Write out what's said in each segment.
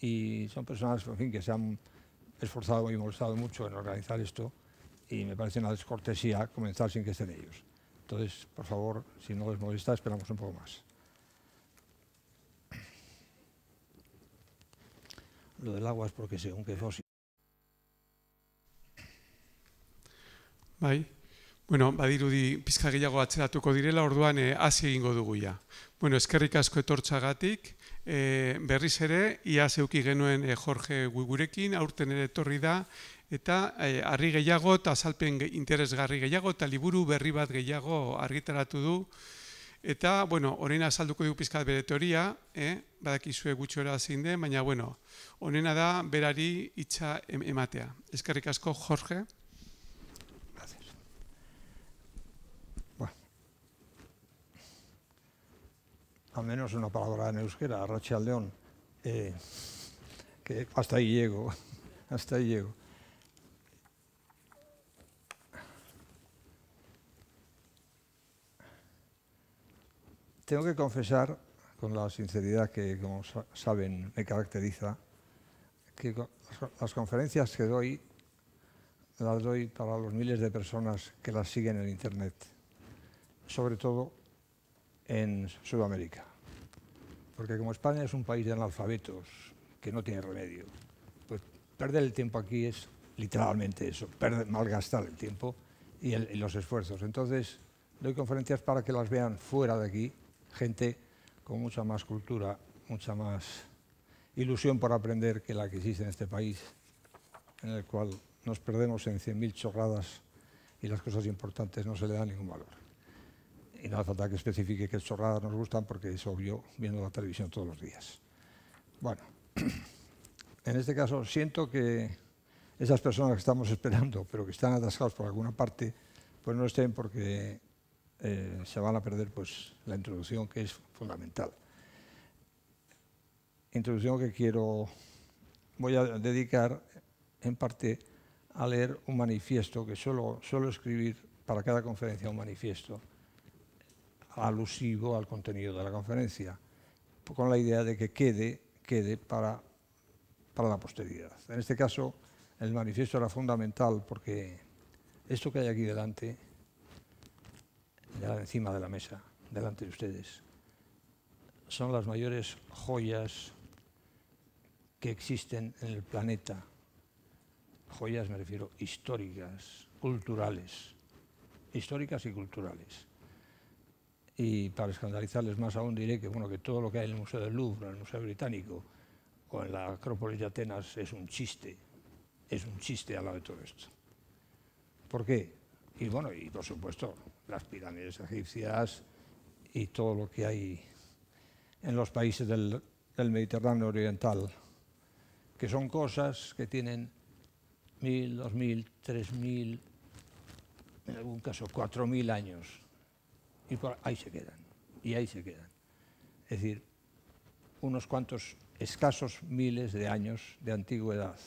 y son personas, en fin, que se han esforzado y molestado mucho en organizar esto y me parece una descortesía comenzar sin que estén ellos. Entonces, por favor, si no les molesta, esperamos un poco más. Lo del agua es porque según que fósil. Bai. Bueno, badirudi pizka gehiago atzeratuko direla, orduan hasi egingo dugu ja. Bueno, eskerrik asko etortzagatik, berriz ere, iaz eduki genuen Jorge gurekin, aurten ere etorri da, eta harri gehiago eta azalpen interesgarri gehiago eta liburu berri bat gehiago argitaratu du. Eta, bueno, honena azalduko dugu pizkat bere teoria, badakizue gutxora zein den, baina, bueno, honena da berari hitza ematea. Eskerrik asko, Jorge. Al menos una palabra en euskera, arratsaldeon, que hasta ahí llego, hasta ahí llego. Tengo que confesar, con la sinceridad que, como saben, me caracteriza, que las conferencias que doy, las doy para los miles de personas que las siguen en Internet, sobre todo en Sudamérica. Porque como España es un país de analfabetos que no tiene remedio, pues perder el tiempo aquí es literalmente eso, malgastar el tiempo y los esfuerzos. Entonces, doy conferencias para que las vean fuera de aquí, gente con mucha más cultura, mucha más ilusión por aprender que la que existe en este país, en el cual nos perdemos en 100.000 chorradas y las cosas importantes no se le dan ningún valor. Y no hace falta que especifique qué chorradas nos gustan porque es obvio viendo la televisión todos los días. Bueno, en este caso siento que esas personas que estamos esperando, pero que están atascados por alguna parte, pues no estén porque se van a perder pues, la introducción que es fundamental. Introducción que voy a dedicar en parte a leer un manifiesto que suelo escribir para cada conferencia, un manifiesto alusivo al contenido de la conferencia, con la idea de que quede para la posteridad. En este caso, el manifiesto era fundamental porque esto que hay aquí delante, encima de la mesa, delante de ustedes, son las mayores joyas que existen en el planeta. Joyas me refiero históricas, culturales, históricas y culturales. Y para escandalizarles más aún diré que, bueno, que todo lo que hay en el Museo del Louvre, en el Museo Británico o en la Acrópolis de Atenas es un chiste al lado de todo esto. ¿Por qué? Y bueno, y por supuesto las pirámides egipcias y todo lo que hay en los países del Mediterráneo oriental, que son cosas que tienen 1.000, 2.000, 3.000, en algún caso 4.000 años. Y ahí se quedan, y ahí se quedan. Es decir, unos cuantos escasos miles de años de antigüedad,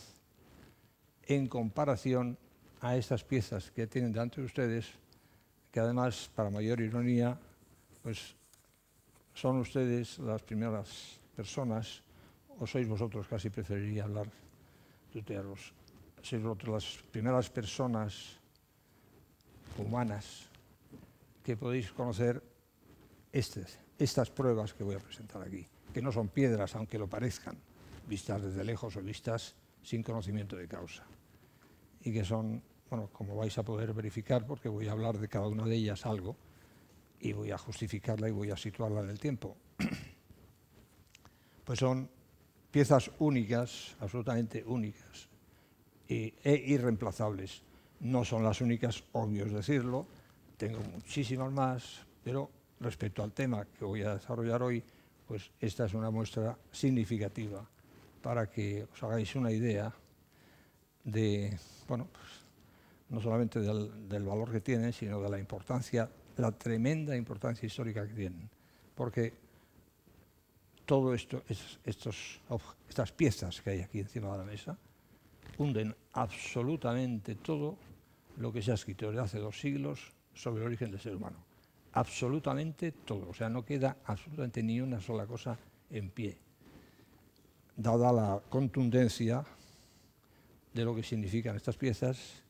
en comparación a estas piezas que tienen delante de ustedes, que además, para mayor ironía, pues son ustedes las primeras personas, o sois vosotros, casi preferiría hablar, tutearos, sois vosotros las primeras personas humanas que podéis conocer estas pruebas que voy a presentar aquí, que no son piedras, aunque lo parezcan, vistas desde lejos o vistas sin conocimiento de causa. Y que son, bueno, como vais a poder verificar, porque voy a hablar de cada una de ellas algo, y voy a justificarla y voy a situarla en el tiempo. Pues son piezas únicas, absolutamente únicas, e irreemplazables. No son las únicas, obvio es decirlo, tengo muchísimas más, pero respecto al tema que voy a desarrollar hoy, pues esta es una muestra significativa para que os hagáis una idea de, bueno, pues, no solamente del valor que tienen, sino de la importancia, la tremenda importancia histórica que tienen. Porque todo esto, estas piezas que hay aquí encima de la mesa, hunden absolutamente todo lo que se ha escrito desde hace 2 siglos sobre el origen del ser humano. Absolutamente todo. O sea, no queda absolutamente ni una sola cosa en pie. dada la contundencia de lo que significan estas piezas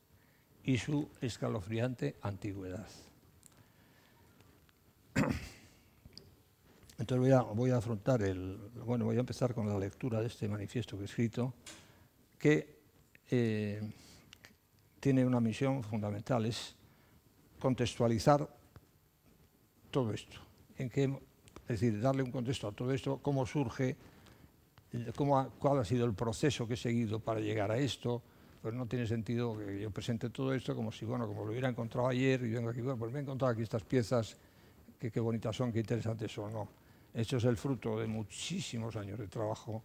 y su escalofriante antigüedad. Entonces voy a afrontar voy a empezar con la lectura de este manifiesto que he escrito, que tiene una misión fundamental, es contextualizar todo esto. Es decir, darle un contexto a todo esto, cómo surge, cuál ha sido el proceso que he seguido para llegar a esto. Pues no tiene sentido que yo presente todo esto como si, bueno, como lo hubiera encontrado ayer y vengo aquí, bueno, pues me he encontrado aquí estas piezas, que qué bonitas son, qué interesantes son, no. Esto es el fruto de muchísimos años de trabajo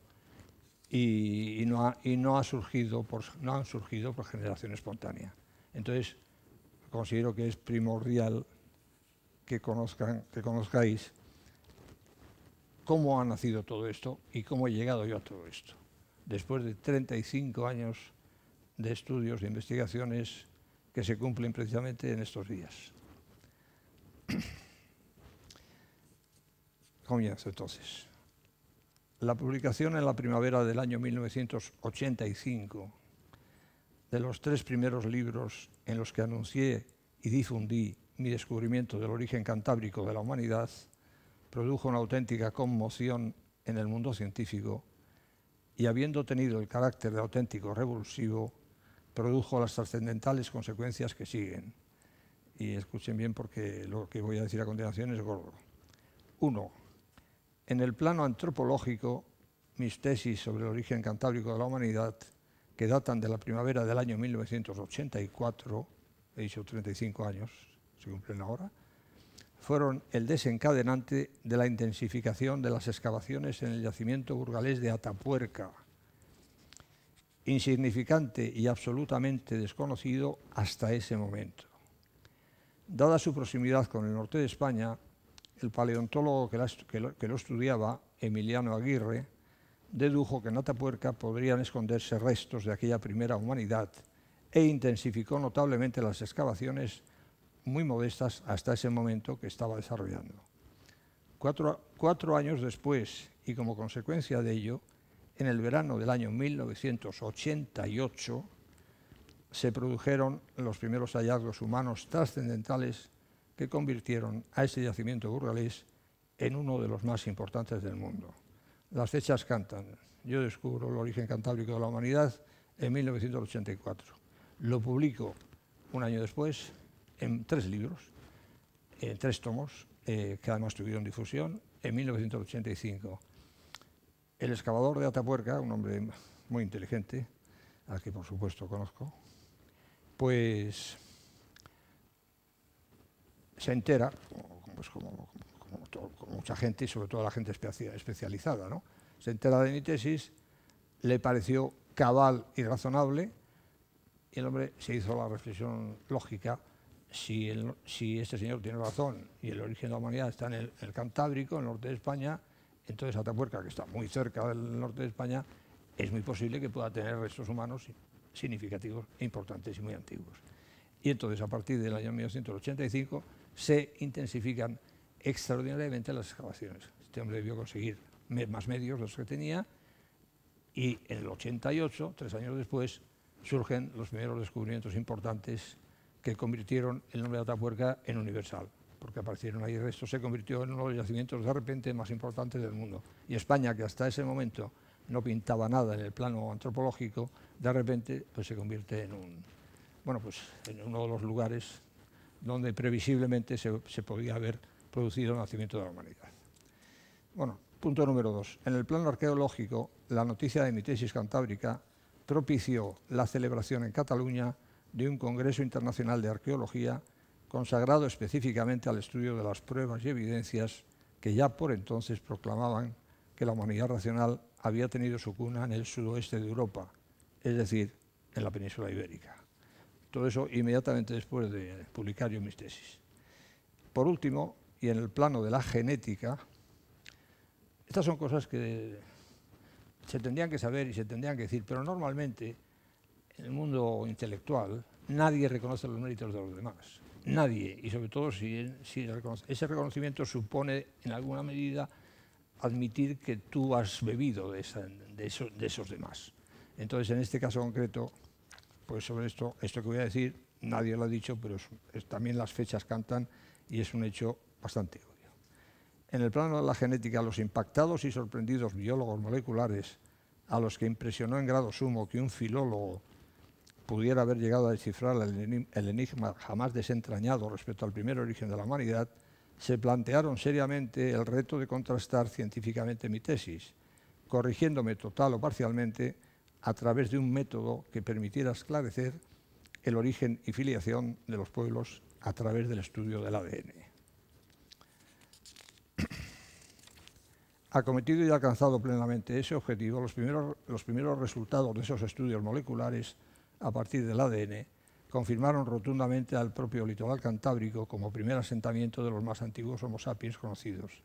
y no han surgido por generación espontánea. Entonces, considero que es primordial que conozcáis cómo ha nacido todo esto y cómo he llegado yo a todo esto. Después de 35 años de estudios, de investigaciones que se cumplen precisamente en estos días. Comienzo entonces. La publicación en la primavera del año 1985 de los 3 primeros libros en los que anuncié y difundí mi descubrimiento del origen cantábrico de la humanidad produjo una auténtica conmoción en el mundo científico y, habiendo tenido el carácter de auténtico revulsivo, produjo las trascendentales consecuencias que siguen. Y escuchen bien porque lo que voy a decir a continuación es gordo. 1. En el plano antropológico, mis tesis sobre el origen cantábrico de la humanidad, que datan de la primavera del año 1984, he dicho 35 años, se cumplen ahora, fueron el desencadenante de la intensificación de las excavaciones en el yacimiento burgalés de Atapuerca, insignificante y absolutamente desconocido hasta ese momento. Dada su proximidad con el norte de España, el paleontólogo que lo estudiaba, Emiliano Aguirre, dedujo que en Atapuerca podrían esconderse restos de aquella primera humanidad e intensificó notablemente las excavaciones, muy modestas hasta ese momento, que estaba desarrollando. Cuatro años después, y como consecuencia de ello, en el verano del año 1988 se produjeron los primeros hallazgos humanos trascendentales que convirtieron a ese yacimiento burgalés en uno de los más importantes del mundo. Las fechas cantan. Yo descubro el origen cantábrico de la humanidad en 1984. Lo publico un año después en 3 libros, en 3 tomos, que además tuvieron difusión, en 1985. El excavador de Atapuerca, un hombre muy inteligente, al que por supuesto conozco, pues se entera, pues como mucha gente, y sobre todo la gente especializada, ¿no? Se entera de mi tesis, le pareció cabal y razonable, y el hombre se hizo la reflexión lógica: si este señor tiene razón y el origen de la humanidad está en el Cantábrico, en el norte de España, entonces Atapuerca, que está muy cerca del norte de España, es muy posible que pueda tener restos humanos significativos, importantes y muy antiguos. Y entonces, a partir del año 1985, se intensifican extraordinariamente las excavaciones. Este hombre debió conseguir más medios de los que tenía, y en el 88, 3 años después, surgen los primeros descubrimientos importantes que convirtieron el nombre de Atapuerca en universal, porque aparecieron ahí restos, se convirtió en uno de los yacimientos de repente más importantes del mundo. Y España, que hasta ese momento no pintaba nada en el plano antropológico, de repente pues se convierte en uno de los lugares donde previsiblemente se podía haber producido el nacimiento de la humanidad. Bueno, punto número 2. En el plano arqueológico, la noticia de mi tesis cantábrica propició la celebración en Cataluña de un Congreso Internacional de Arqueología consagrado específicamente al estudio de las pruebas y evidencias que ya por entonces proclamaban que la humanidad racional había tenido su cuna en el sudoeste de Europa, es decir, en la península ibérica. Todo eso inmediatamente después de publicar yo mis tesis. Por último, y en el plano de la genética, estas son cosas que se tendrían que saber y se tendrían que decir, pero normalmente en el mundo intelectual nadie reconoce los méritos de los demás. Nadie, y sobre todo si ese reconocimiento supone en alguna medida admitir que tú has bebido de esos demás. Entonces, en este caso concreto, pues sobre esto que voy a decir, nadie lo ha dicho, pero también las fechas cantan y es un hecho bastante obvio. En el plano de la genética, los impactados y sorprendidos biólogos moleculares, a los que impresionó en grado sumo que un filólogo pudiera haber llegado a descifrar el enigma jamás desentrañado respecto al primer origen de la humanidad, se plantearon seriamente el reto de contrastar científicamente mi tesis, corrigiéndome total o parcialmente a través de un método que permitiera esclarecer el origen y filiación de los pueblos a través del estudio del ADN. Acometido y alcanzado plenamente ese objetivo, los primeros resultados de esos estudios moleculares a partir del ADN confirmaron rotundamente al propio litoral cantábrico como primer asentamiento de los más antiguos Homo sapiens conocidos,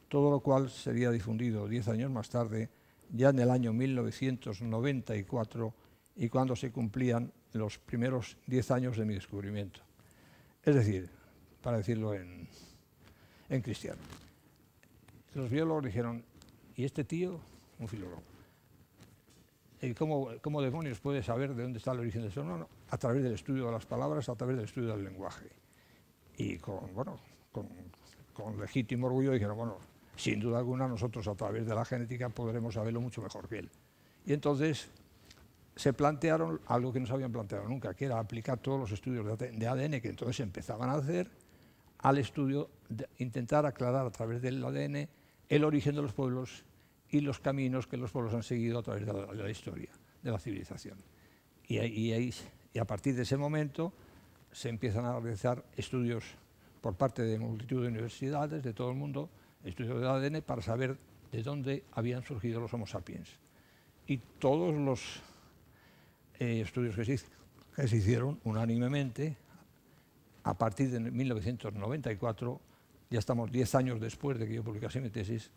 todo lo cual sería difundido 10 años más tarde, ya en el año 1994, y cuando se cumplían los primeros 10 años de mi descubrimiento. Es decir, para decirlo en cristiano, los biólogos dijeron, ¿y este tío? Un filólogo. ¿Y cómo demonios puede saber de dónde está el origen de eso? No, a través del estudio de las palabras, a través del estudio del lenguaje. Y con legítimo orgullo dijeron, bueno, sin duda alguna nosotros a través de la genética podremos saberlo mucho mejor que él. Y entonces se plantearon algo que no se habían planteado nunca, que era aplicar todos los estudios de ADN que entonces empezaban a hacer al estudio, de intentar aclarar a través del ADN el origen de los pueblos y los caminos que los pueblos han seguido a través de la historia, de la civilización. Y a partir de ese momento se empiezan a realizar estudios por parte de multitud de universidades de todo el mundo, estudios del ADN para saber de dónde habían surgido los Homo sapiens. Y todos los estudios que se hicieron unánimemente, a partir de 1994, ya estamos 10 años después de que yo publicase mi tesis,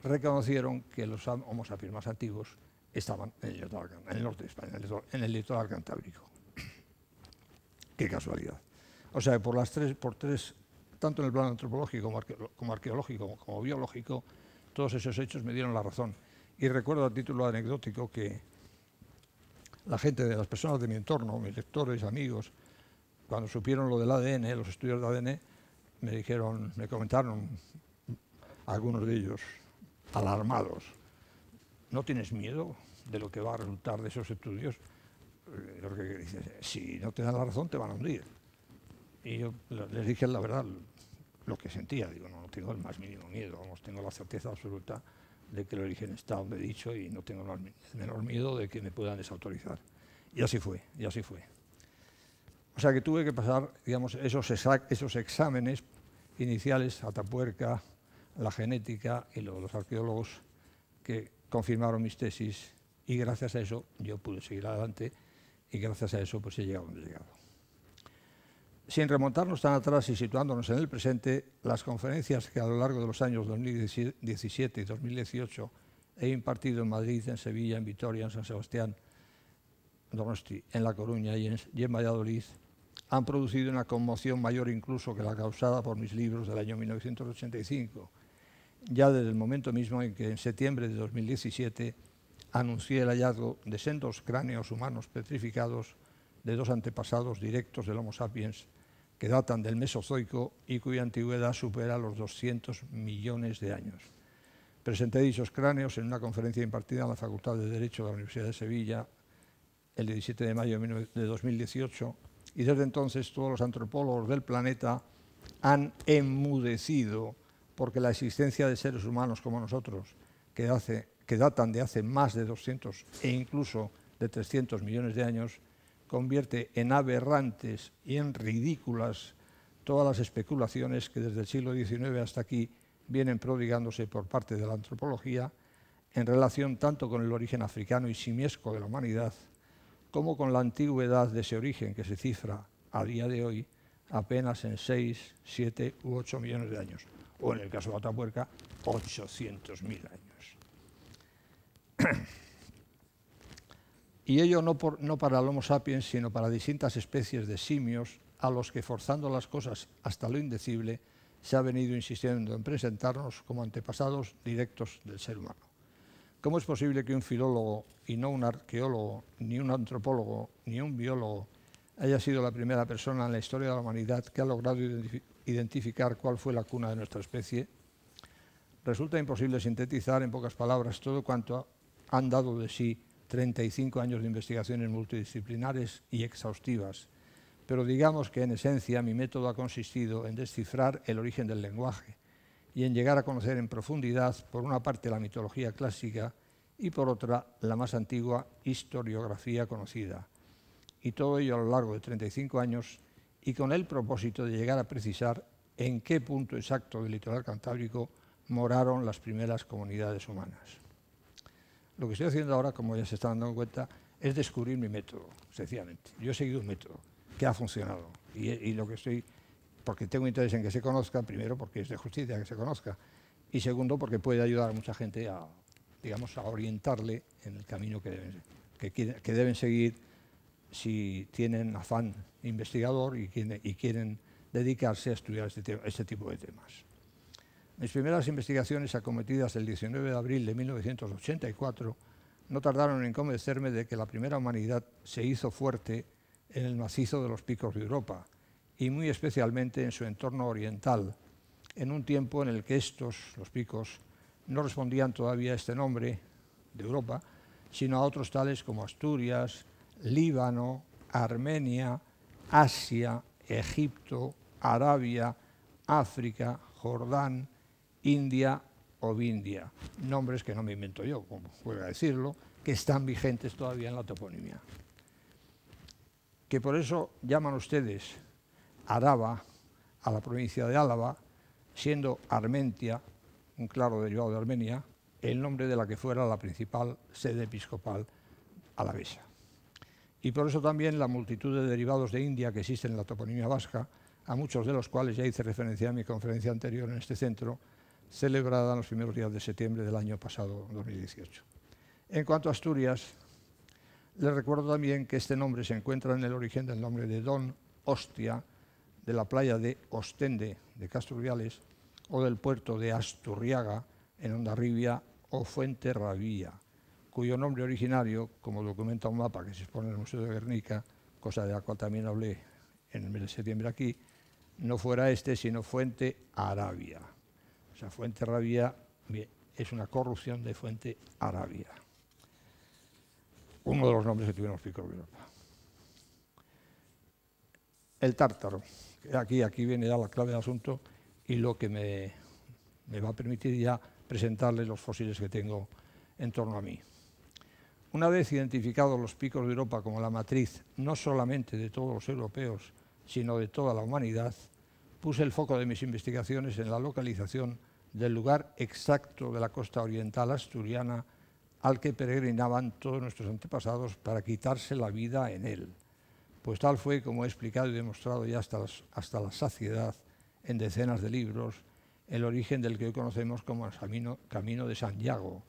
reconocieron que los Homo sapiens más antiguos estaban en el norte de España, en el litoral cantábrico. Qué casualidad. O sea, por tres, tanto en el plano antropológico como arqueológico como biológico, todos esos hechos me dieron la razón. Y recuerdo a título anecdótico que la gente, de las personas de mi entorno, mis lectores, amigos, cuando supieron lo del ADN, los estudios de ADN, me comentaron, algunos de ellos, alarmados, ¿no tienes miedo de lo que va a resultar de esos estudios? Porque dices, si no te dan la razón, te van a hundir. Y yo les dije la verdad, lo que sentía. Digo, no tengo el más mínimo miedo, tengo la certeza absoluta de que el origen está donde he dicho y no tengo el menor miedo de que me puedan desautorizar. Y así fue, y así fue. O sea que tuve que pasar, digamos, esos exámenes iniciales, Atapuerca, la genética y los arqueólogos que confirmaron mis tesis, y gracias a eso yo pude seguir adelante y gracias a eso pues he llegado donde he llegado. Sin remontarnos tan atrás y situándonos en el presente, las conferencias que a lo largo de los años 2017 y 2018 he impartido en Madrid, en Sevilla, en Vitoria, en San Sebastián, Donosti, en La Coruña y en Valladolid, han producido una conmoción mayor incluso que la causada por mis libros del año 1985, ya desde el momento mismo en que en septiembre de 2017 anuncié el hallazgo de sendos cráneos humanos petrificados de dos antepasados directos del Homo sapiens que datan del Mesozoico y cuya antigüedad supera los 200 millones de años. Presenté dichos cráneos en una conferencia impartida en la Facultad de Derecho de la Universidad de Sevilla el 17 de mayo de 2018 y desde entonces todos los antropólogos del planeta han enmudecido porque la existencia de seres humanos como nosotros, que datan de hace más de 200 e incluso de 300 millones de años, convierte en aberrantes y en ridículas todas las especulaciones que desde el siglo XIX hasta aquí vienen prodigándose por parte de la antropología en relación tanto con el origen africano y simiesco de la humanidad como con la antigüedad de ese origen que se cifra a día de hoy apenas en 6, 7 u 8 millones de años, o en el caso de Atapuerca, 800.000 años. Y ello no para el Homo sapiens, sino para distintas especies de simios a los que, forzando las cosas hasta lo indecible, se ha venido insistiendo en presentarnos como antepasados directos del ser humano. ¿Cómo es posible que un filólogo y no un arqueólogo, ni un antropólogo, ni un biólogo haya sido la primera persona en la historia de la humanidad que ha logrado identificar cuál fue la cuna de nuestra especie? Resulta imposible sintetizar en pocas palabras todo cuanto han dado de sí 35 años de investigaciones multidisciplinares y exhaustivas, pero digamos que en esencia mi método ha consistido en descifrar el origen del lenguaje y en llegar a conocer en profundidad, por una parte, la mitología clásica y por otra, la más antigua historiografía conocida. Y todo ello a lo largo de 35 años y con el propósito de llegar a precisar en qué punto exacto del litoral cantábrico moraron las primeras comunidades humanas. Lo que estoy haciendo ahora, como ya se están dando cuenta, es descubrir mi método, sencillamente. Yo he seguido un método que ha funcionado y lo que estoy, porque tengo interés en que se conozca, primero porque es de justicia que se conozca y segundo porque puede ayudar a mucha gente a, digamos, a orientarle en el camino que deben seguir si tienen afán investigador y quieren dedicarse a estudiar este tipo de temas. Mis primeras investigaciones, acometidas el 19 de abril de 1984, no tardaron en convencerme de que la primera humanidad se hizo fuerte en el macizo de los picos de Europa, y muy especialmente en su entorno oriental, en un tiempo en el que los picos, no respondían todavía a este nombre de Europa, sino a otros tales como Asturias, Líbano, Armenia, Asia, Egipto, Arabia, África, Jordán, India o Vindia, nombres que no me invento yo, como voy a decirlo, que están vigentes todavía en la toponimia. Que por eso llaman ustedes Araba a la provincia de Álava, siendo Armentia, un claro derivado de Armenia, el nombre de la que fuera la principal sede episcopal alavesa. Y por eso también la multitud de derivados de India que existen en la toponimia vasca, a muchos de los cuales ya hice referencia en mi conferencia anterior en este centro, celebrada en los primeros días de septiembre del año pasado, 2018. En cuanto a Asturias, les recuerdo también que este nombre se encuentra en el origen del nombre de Don Ostia, de la playa de Ostende, de Casturriales, o del puerto de Asturriaga, en Hondarribia, o Fuenterrabía, cuyo nombre originario, como documenta un mapa que se expone en el Museo de Guernica, cosa de la cual también hablé en el mes de septiembre aquí, no fuera este, sino Fuente Arabia. O sea, Fuenterrabía es una corrupción de Fuente Arabia. Uno de los nombres que tuvieron los picos de Europa. El tártaro. Aquí viene ya la clave del asunto y lo que me va a permitir ya presentarles los fósiles que tengo en torno a mí. Una vez identificados los picos de Europa como la matriz no solamente de todos los europeos, sino de toda la humanidad, puse el foco de mis investigaciones en la localización del lugar exacto de la costa oriental asturiana al que peregrinaban todos nuestros antepasados para quitarse la vida en él. Pues tal fue, como he explicado y demostrado ya hasta la saciedad en decenas de libros, el origen del que hoy conocemos como el Camino de Santiago.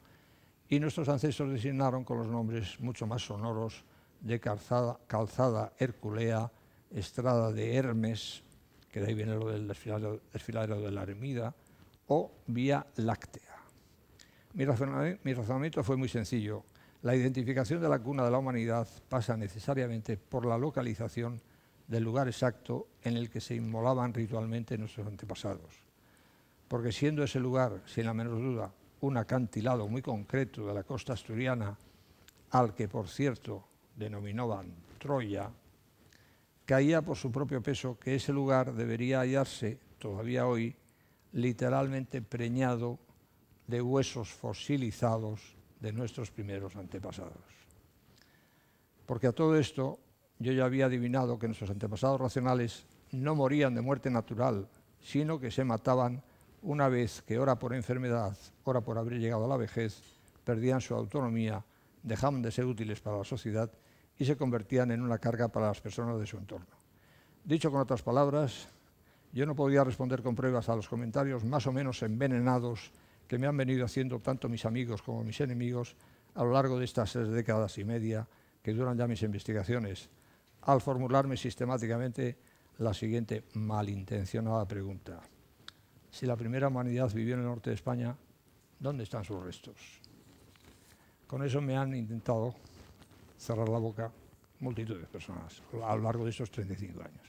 Y nuestros ancestros designaron con los nombres mucho más sonoros de Calzada Herculea, Estrada de Hermes, que de ahí viene lo del desfiladero de la Ermida, o Vía Láctea. Mi razonamiento fue muy sencillo. La identificación de la cuna de la humanidad pasa necesariamente por la localización del lugar exacto en el que se inmolaban ritualmente nuestros antepasados. Porque siendo ese lugar, sin la menor duda, un acantilado muy concreto de la costa asturiana, al que, por cierto, denominaban Troya, caía por su propio peso que ese lugar debería hallarse, todavía hoy, literalmente preñado de huesos fosilizados de nuestros primeros antepasados. Porque a todo esto yo ya había adivinado que nuestros antepasados racionales no morían de muerte natural, sino que se mataban una vez que, ora por enfermedad, ora por haber llegado a la vejez, perdían su autonomía, dejaban de ser útiles para la sociedad y se convertían en una carga para las personas de su entorno. Dicho con otras palabras, yo no podía responder con pruebas a los comentarios más o menos envenenados que me han venido haciendo tanto mis amigos como mis enemigos a lo largo de estas 3 décadas y media que duran ya mis investigaciones, al formularme sistemáticamente la siguiente malintencionada pregunta. si la primera humanidad vivió en el norte de España, ¿dónde están sus restos? Con eso me han intentado cerrar la boca multitud de personas a lo largo de estos 35 años.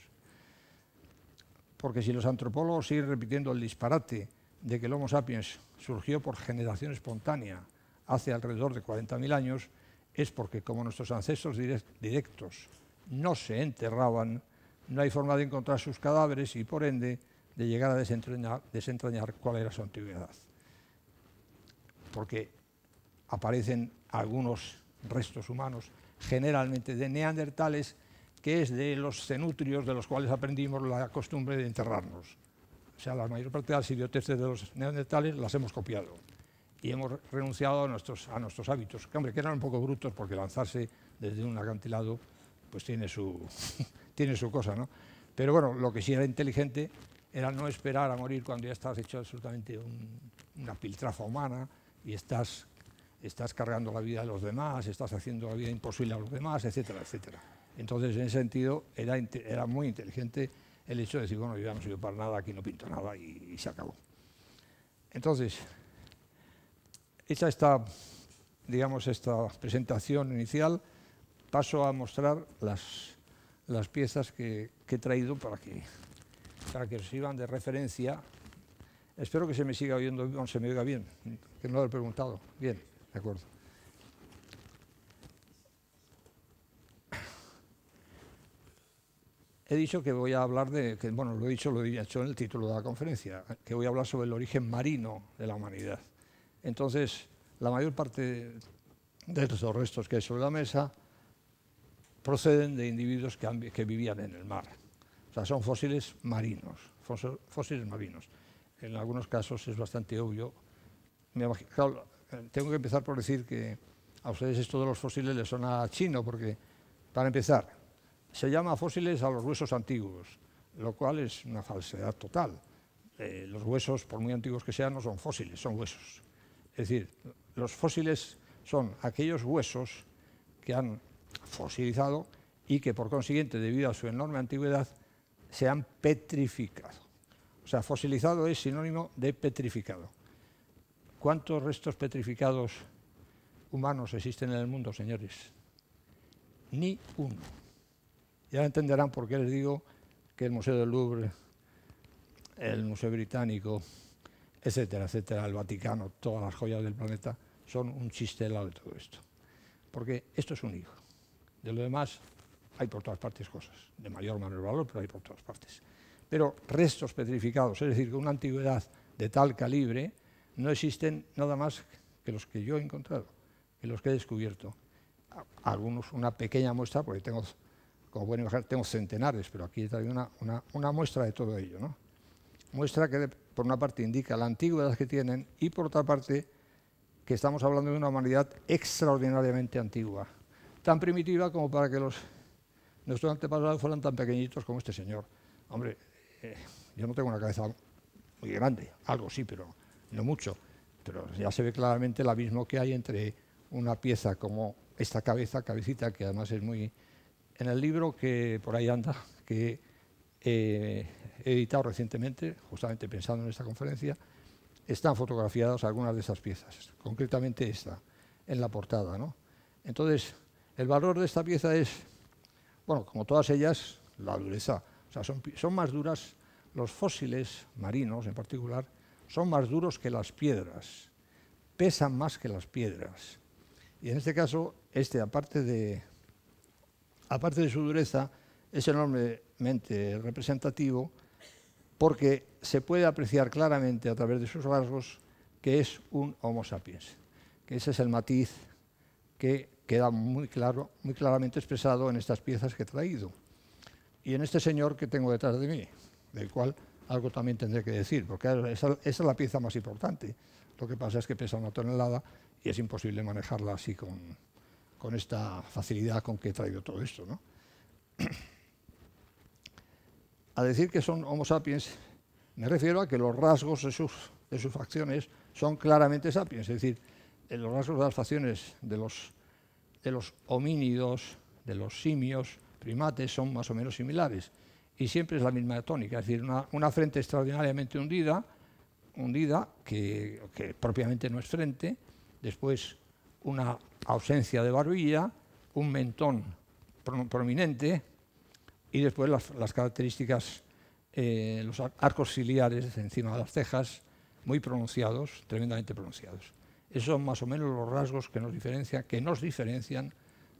Porque si los antropólogos siguen repitiendo el disparate de que el Homo sapiens surgió por generación espontánea hace alrededor de 40.000 años, es porque como nuestros ancestros directos no se enterraban, no hay forma de encontrar sus cadáveres y por ende de llegar a desentrañar cuál era su antigüedad. Porque aparecen algunos restos humanos, generalmente de neandertales, que es de los cenutrios de los cuales aprendimos la costumbre de enterrarnos. O sea, la mayor parte de las idiotezes de los neandertales las hemos copiado y hemos renunciado a nuestros hábitos, que, hombre, que eran un poco brutos porque lanzarse desde un acantilado pues tiene su cosa, ¿no? Pero bueno, lo que sí era inteligente era no esperar a morir cuando ya estás hecho absolutamente una piltrafa humana y estás cargando la vida de los demás, estás haciendo la vida imposible a los demás, etcétera, etcétera. Entonces, en ese sentido, era muy inteligente el hecho de decir, bueno, yo ya no sirvo para nada, aquí no pinto nada y se acabó. Entonces, hecha esta presentación inicial, paso a mostrar las piezas que he traído para que sirvan de referencia. Espero que se me siga oyendo, se me oiga bien, que no lo he preguntado. Bien, de acuerdo. He dicho que voy a hablar lo he dicho en el título de la conferencia, que voy a hablar sobre el origen marino de la humanidad. Entonces, la mayor parte de estos restos que hay sobre la mesa proceden de individuos que vivían en el mar. O sea, son fósiles marinos, En algunos casos es bastante obvio. Tengo que empezar por decir que a ustedes esto de los fósiles les suena chino, porque, para empezar, se llama fósiles a los huesos antiguos, lo cual es una falsedad total. Los huesos, por muy antiguos que sean, no son fósiles, son huesos. Es decir, los fósiles son aquellos huesos que han fosilizado y que, por consiguiente, debido a su enorme antigüedad, se han petrificado. O sea, fosilizado es sinónimo de petrificado. ¿Cuántos restos petrificados humanos existen en el mundo, señores? Ni uno. Ya entenderán por qué les digo que el Museo del Louvre, el Museo Británico, etcétera, etcétera, el Vaticano, todas las joyas del planeta, son un chiste al lado de todo esto. Porque esto es único. De lo demás, hay por todas partes cosas, de mayor o menor valor, pero hay por todas partes. Pero restos petrificados, es decir, con una antigüedad de tal calibre, no existen nada más que los que yo he encontrado, que los que he descubierto. Algunos, una pequeña muestra, porque tengo, como pueden imaginar, tengo centenares, pero aquí he traído una muestra de todo ello, ¿no? Muestra que, por una parte, indica la antigüedad que tienen y, por otra parte, que estamos hablando de una humanidad extraordinariamente antigua, tan primitiva como para que nuestros antepasados fueran tan pequeñitos como este señor. Hombre, yo no tengo una cabeza muy grande, algo sí, pero no mucho, pero ya se ve claramente el abismo que hay entre una pieza como esta cabecita, que además es muy... En el libro que por ahí anda, que he editado recientemente, justamente pensando en esta conferencia, están fotografiadas algunas de esas piezas, concretamente esta, en la portada, ¿no? Entonces, el valor de esta pieza es, bueno, como todas ellas, la dureza. O sea, son más duras, los fósiles marinos en particular, son más duros que las piedras, pesan más que las piedras. Y en este caso, aparte de su dureza, es enormemente representativo porque se puede apreciar claramente a través de sus rasgos que es un Homo sapiens, que ese es el matiz que queda muy claramente expresado en estas piezas que he traído. Y en este señor que tengo detrás de mí, del cual algo también tendré que decir, porque esa es la pieza más importante. Lo que pasa es que pesa 1 tonelada y es imposible manejarla así con esta facilidad con que he traído todo esto, ¿no? A decir que son Homo sapiens, me refiero a que los rasgos de sus facciones son claramente sapiens, es decir, los rasgos de las facciones de los homínidos, de los simios, primates, son más o menos similares. Y siempre es la misma tónica, es decir, una frente extraordinariamente hundida, hundida, que propiamente no es frente, después una ausencia de barbilla, un mentón prominente y después las características, los arcos ciliares encima de las cejas, muy pronunciados, tremendamente pronunciados. Esos son más o menos los rasgos que nos diferencian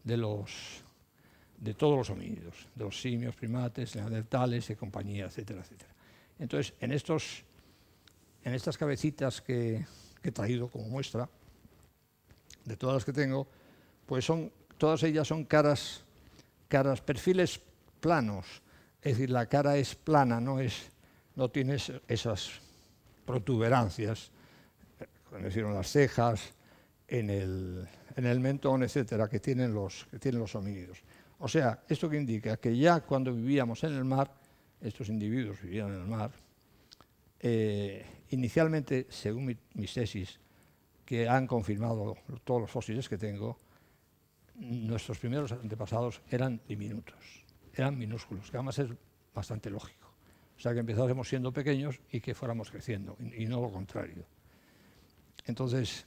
de todos los homínidos, de los simios, primates, neandertales y compañía, etcétera, etcétera. Entonces, en estas cabecitas que he traído como muestra, de todas las que tengo, pues todas ellas son caras, perfiles planos, es decir, la cara es plana, no tiene esas protuberancias, como decir, en las cejas, en el mentón, etcétera, que tienen los homínidos. O sea, ¿esto qué indica? Que ya cuando vivíamos en el mar, estos individuos vivían en el mar, inicialmente, según mis tesis, que han confirmado todos los fósiles que tengo, nuestros primeros antepasados eran diminutos, eran minúsculos, que además es bastante lógico. O sea, que empezásemos siendo pequeños y que fuéramos creciendo, y no lo contrario. Entonces,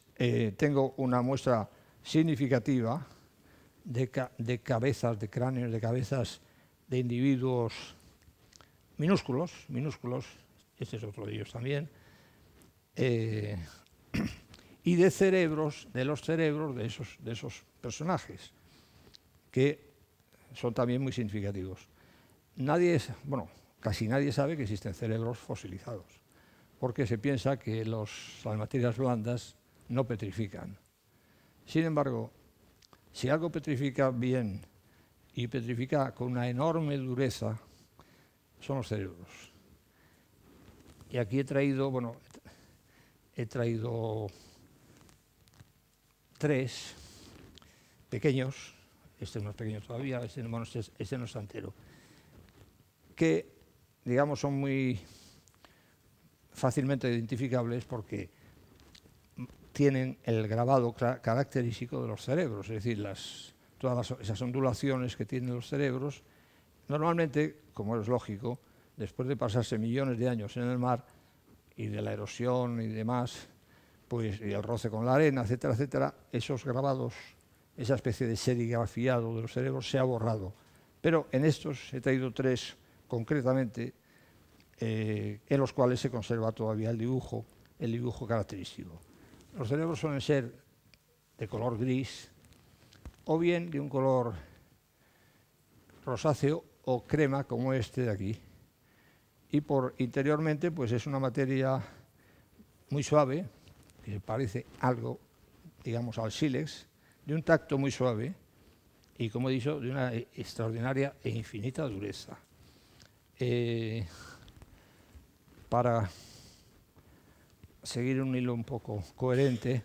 tengo una muestra significativa de cabezas, de cráneos, de cabezas de individuos minúsculos, este es otro de ellos también, y de cerebros, de los cerebros de esos personajes, que son también muy significativos. Casi nadie sabe que existen cerebros fosilizados, porque se piensa que las materias blandas no petrifican. Sin embargo, si algo petrifica bien y petrifica con una enorme dureza, son los cerebros. Y aquí he traído 3 pequeños, este no es pequeño todavía, este no está entero, que, digamos, son muy fácilmente identificables porque tienen el grabado característico de los cerebros, es decir, todas esas ondulaciones que tienen los cerebros. Normalmente, como es lógico, después de pasarse millones de años en el mar y de la erosión y demás, pues, y el roce con la arena, etcétera, etcétera, esos grabados, esa especie de serigrafiado de los cerebros se ha borrado. Pero en estos he traído 3 concretamente, en los cuales se conserva todavía el dibujo característico. Los cerebros suelen ser de color gris o bien de un color rosáceo o crema, como este de aquí. Y interiormente, pues es una materia muy suave, que parece algo, digamos, al sílex, de un tacto muy suave y, como he dicho, de una extraordinaria e infinita dureza. Para seguir un hilo un poco coherente,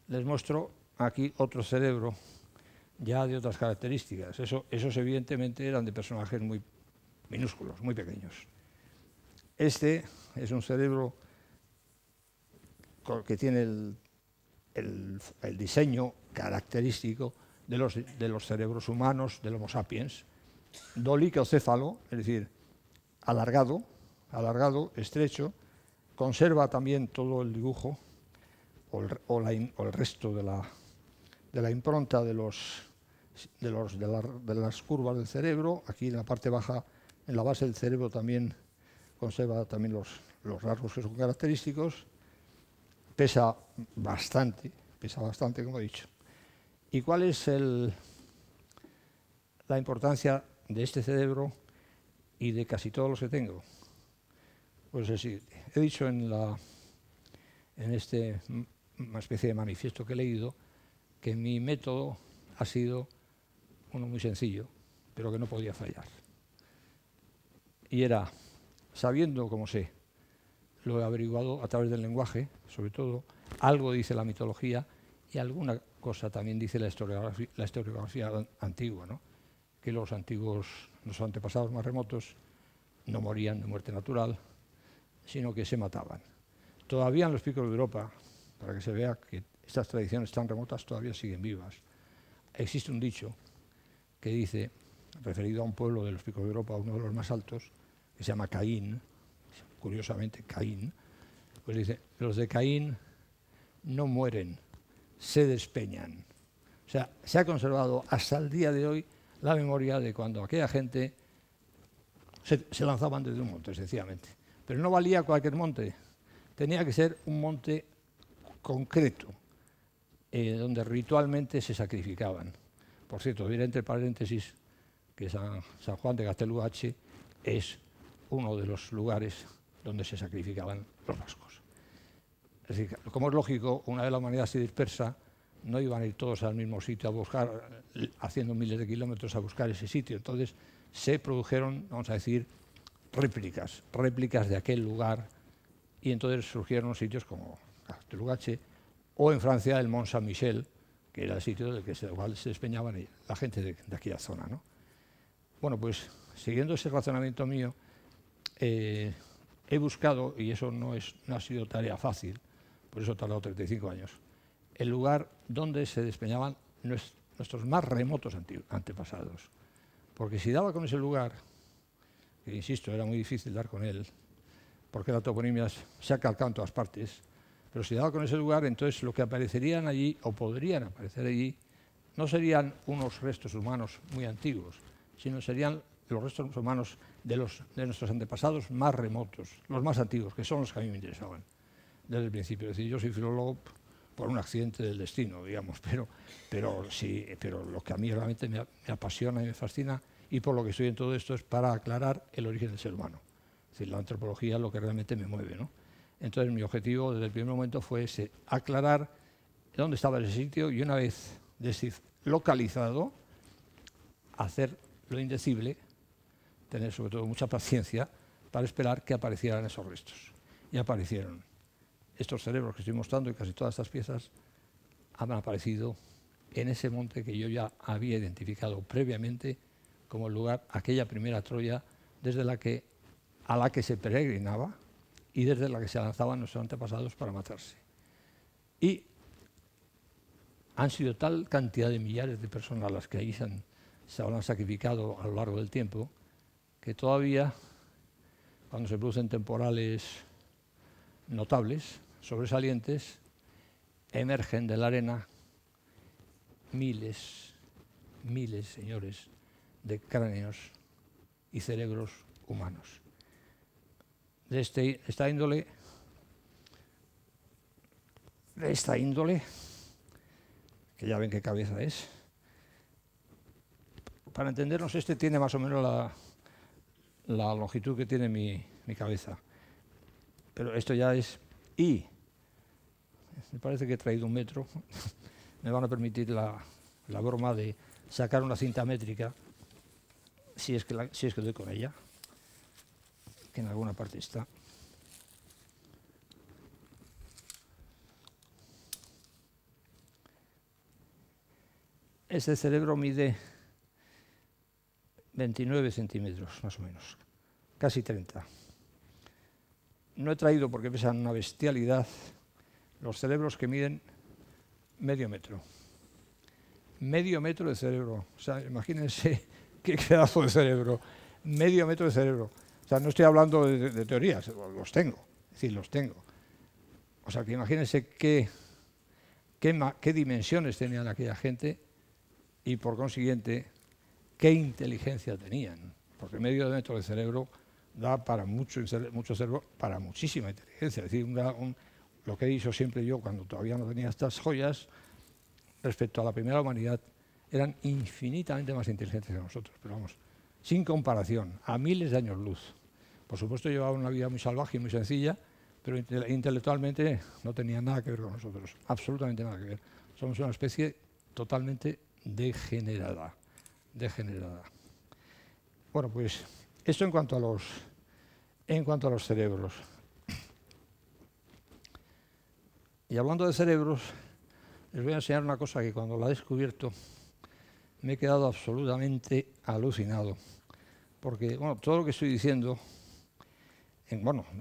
les muestro aquí otro cerebro ya de otras características. Esos evidentemente eran de personajes muy minúsculos, muy pequeños. Este es un cerebro que tiene el diseño característico de los cerebros humanos, del Homo sapiens, dolicocéfalo, es decir, alargado, estrecho, conserva también todo el dibujo o el resto de la impronta de las curvas del cerebro. Aquí en la parte baja, en la base del cerebro, también conserva también los rasgos que son característicos. Pesa bastante, como he dicho. ¿Y cuál es la importancia de este cerebro y de casi todos los que tengo? Pues así, he dicho en una especie de manifiesto que he leído, que mi método ha sido uno muy sencillo, pero que no podía fallar. Y era, sabiendo como sé, lo he averiguado a través del lenguaje, sobre todo, algo dice la mitología y alguna cosa también dice la historiografía antigua, ¿no? Que los antepasados más remotos no morían de muerte natural, sino que se mataban. Todavía en los picos de Europa, para que se vea que estas tradiciones tan remotas todavía siguen vivas, existe un dicho que dice, referido a un pueblo de los picos de Europa, uno de los más altos, que se llama Caín, curiosamente Caín, Pues dice, los de Caín no mueren, se despeñan. O sea, se ha conservado hasta el día de hoy la memoria de cuando aquella gente se lanzaban desde un monte, sencillamente. Pero no valía cualquier monte, tenía que ser un monte concreto, donde ritualmente se sacrificaban. Por cierto, diré entre paréntesis que San Juan de Gaztelugatxe es uno de los lugares donde se sacrificaban los vascos. Es decir, como es lógico, una vez la humanidad se dispersa, no iban a ir todos al mismo sitio a buscar, haciendo miles de kilómetros a buscar ese sitio. Entonces se produjeron, vamos a decir, réplicas de aquel lugar, y entonces surgieron sitios como Gaztelugatxe o en Francia el Mont Saint-Michel, que era el sitio del que se despeñaban la gente de aquella zona, ¿no? Bueno, pues siguiendo ese razonamiento mío, he buscado, y eso no ha sido tarea fácil, por eso he tardado 35 años, el lugar donde se despeñaban nuestros más remotos antepasados. Porque si daba con ese lugar, que insisto, era muy difícil dar con él, porque la toponimia se ha calcado en todas partes, pero si daba con ese lugar, entonces lo que aparecerían allí, o podrían aparecer allí, no serían unos restos humanos muy antiguos, sino serían los restos humanos de nuestros antepasados más remotos, los más antiguos, que son los que a mí me interesaban desde el principio. Es decir, yo soy filólogo por un accidente del destino, digamos, pero lo que a mí realmente me apasiona y me fascina, y por lo que estoy en todo esto, es para aclarar el origen del ser humano. Es decir, la antropología es lo que realmente me mueve, ¿no? Entonces mi objetivo desde el primer momento fue ese, aclarar dónde estaba ese sitio, y una vez localizado, hacer lo indecible, tener sobre todo mucha paciencia para esperar que aparecieran esos restos. Y aparecieron. Estos cerebros que estoy mostrando y casi todas estas piezas han aparecido en ese monte que yo ya había identificado previamente como el lugar, aquella primera Troya a la que se peregrinaba y desde la que se lanzaban nuestros antepasados para matarse. Y han sido tal cantidad de millares de personas las que ahí se habrán sacrificado a lo largo del tiempo, que todavía, cuando se producen temporales notables, sobresalientes, emergen de la arena miles, señores, de cráneos y cerebros humanos. De esta índole, que ya ven qué cabeza es, para entendernos, este tiene más o menos la longitud que tiene mi cabeza. Pero esto ya es I. Me parece que he traído 1 metro. Me van a permitir la broma de sacar una cinta métrica, si es que doy con ella, que en alguna parte está. Este cerebro mide 29 centímetros, más o menos, casi 30. No he traído, porque pesan una bestialidad, los cerebros que miden medio metro. Medio metro de cerebro. O sea, imagínense qué pedazo de cerebro. Medio metro de cerebro. O sea, no estoy hablando de teorías, los tengo. Es decir, los tengo. O sea, que imagínense qué dimensiones tenían aquella gente y, por consiguiente, qué inteligencia tenían. Porque medio metro de cerebro da para mucho cerebro, para muchísima inteligencia. Es decir, lo que he dicho siempre yo cuando todavía no tenía estas joyas, respecto a la primera humanidad, eran infinitamente más inteligentes que nosotros, pero vamos, sin comparación, a miles de años luz. Por supuesto, llevaban una vida muy salvaje y muy sencilla, pero intelectualmente no tenían nada que ver con nosotros, absolutamente nada que ver. Somos una especie totalmente degenerada. Bueno, pues esto en cuanto a los cerebros. Y hablando de cerebros, les voy a enseñar una cosa que cuando la he descubierto me he quedado absolutamente alucinado. Porque, bueno, todo lo que estoy diciendo,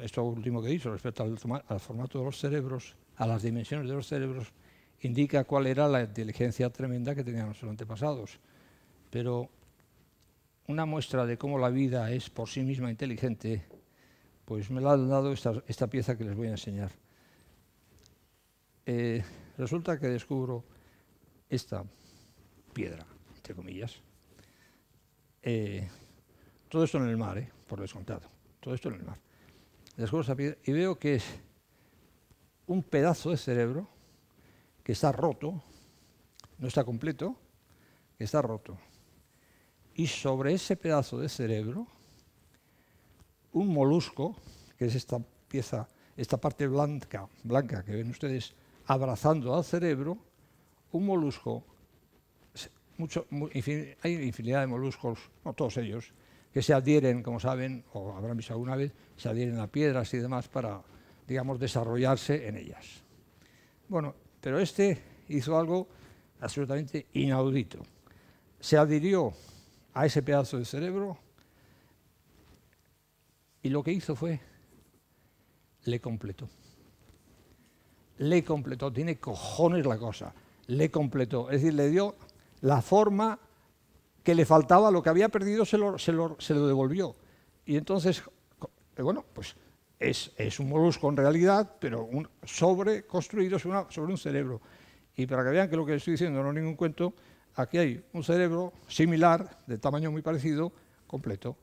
esto último que he dicho respecto al formato de los cerebros, a las dimensiones de los cerebros, indica cuál era la inteligencia tremenda que tenían nuestros antepasados. Pero una muestra de cómo la vida es por sí misma inteligente pues me la han dado esta pieza que les voy a enseñar. Resulta que descubro esta piedra, entre comillas. Todo esto en el mar, por descontado. Todo esto en el mar. Descubro esta piedra y veo que es un pedazo de cerebro que está roto, no está completo, que está roto. Y sobre ese pedazo de cerebro, un molusco, que es esta pieza, esta parte blanca que ven ustedes abrazando al cerebro, un molusco, hay infinidad de moluscos, no todos ellos, que se adhieren, como saben, o habrán visto alguna vez, se adhieren a piedras y demás para, digamos, desarrollarse en ellas. Bueno, pero este hizo algo absolutamente inaudito. Se adhirió a ese pedazo de cerebro y lo que hizo fue, le completó. Le completó, tiene cojones la cosa, le completó, es decir, le dio la forma que le faltaba, lo que había perdido se lo devolvió. Y entonces, bueno, pues es un molusco en realidad, pero construido sobre un cerebro. Y para que vean que lo que estoy diciendo no es ningún cuento, aquí hay un cerebro similar, de tamaño muy parecido, completo,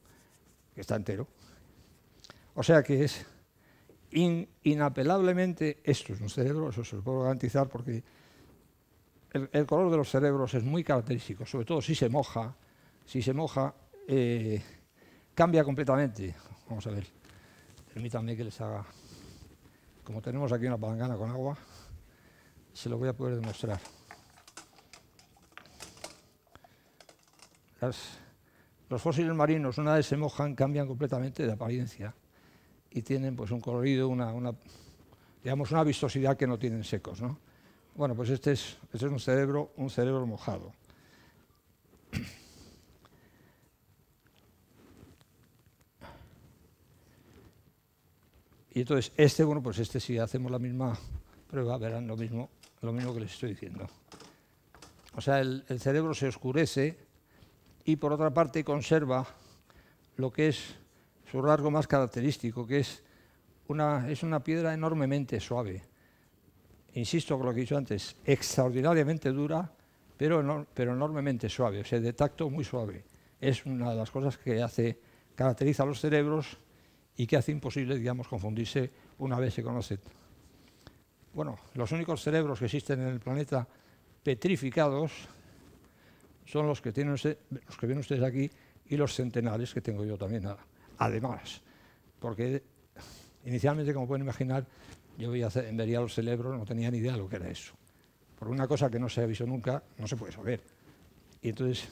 que está entero. O sea que es inapelablemente, esto es un cerebro, eso se lo puedo garantizar porque el color de los cerebros es muy característico, sobre todo si se moja, cambia completamente. Vamos a ver, permítanme que les haga, como tenemos aquí una palangana con agua, se lo voy a poder demostrar. Los fósiles marinos, una vez se mojan, cambian completamente de apariencia y tienen pues un colorido, digamos una vistosidad que no tienen secos, ¿no? Bueno, pues este es un cerebro mojado. Y entonces bueno, pues si hacemos la misma prueba, verán lo mismo que les estoy diciendo. O sea, el cerebro se oscurece y por otra parte conserva lo que es su rasgo más característico, que es una piedra enormemente suave. Insisto con lo que he dicho antes, extraordinariamente dura, pero enormemente suave, o sea, de tacto muy suave. Es una de las cosas que caracteriza a los cerebros y que hace imposible, digamos, confundirse una vez se conoce. Bueno, los únicos cerebros que existen en el planeta petrificados son los que ven ustedes aquí y los centenares que tengo yo también, además. Porque inicialmente, como pueden imaginar, yo vería los cerebros, no tenía ni idea de lo que era eso. Por una cosa que no se ha visto nunca, no se puede saber. Y entonces,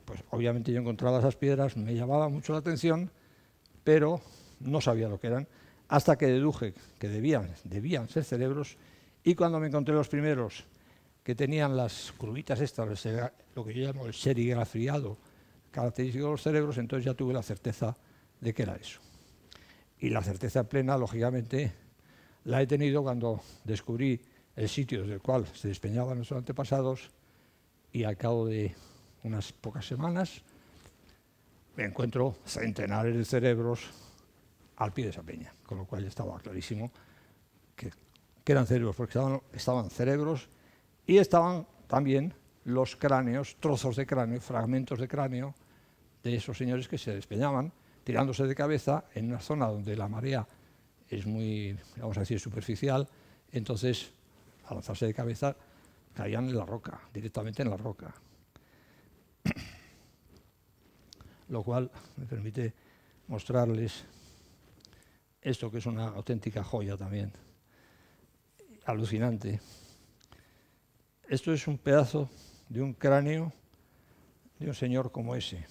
pues obviamente yo encontraba esas piedras, me llamaba mucho la atención, pero no sabía lo que eran, hasta que deduje que debían ser cerebros, y cuando me encontré los primeros que tenían las curvitas estas, lo que yo llamo el serigrafriado característico de los cerebros, entonces ya tuve la certeza de que era eso. Y la certeza plena, lógicamente, la he tenido cuando descubrí el sitio desde el cual se despeñaban nuestros antepasados y al cabo de unas pocas semanas me encuentro centenares de cerebros al pie de esa peña, con lo cual ya estaba clarísimo que eran cerebros, porque estaban cerebros y estaban también los cráneos, trozos de cráneo, fragmentos de cráneo de esos señores que se despeñaban tirándose de cabeza en una zona donde la marea es muy, vamos a decir, superficial, entonces al lanzarse de cabeza caían en la roca, directamente en la roca. Lo cual me permite mostrarles esto que es una auténtica joya también, alucinante. Esto es un pedazo de un cráneo de un señor como ese.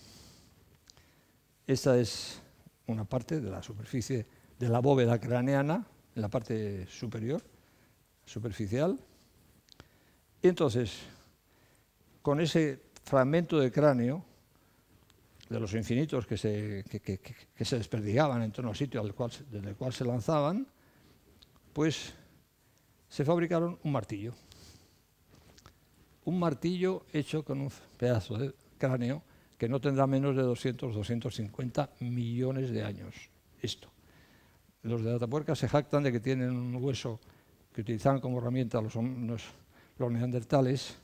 Esta es una parte de la superficie de la bóveda craneana, en la parte superior, superficial. Y entonces, con ese fragmento de cráneo, de los infinitos que se desperdigaban en torno al sitio desde el cual se lanzaban, pues se fabricaron un martillo. Un martillo hecho con un pedazo de cráneo que no tendrá menos de 200-250 millones de años. Esto. los de Atapuerca se jactan de que tienen un hueso que utilizaban como herramienta los neandertales,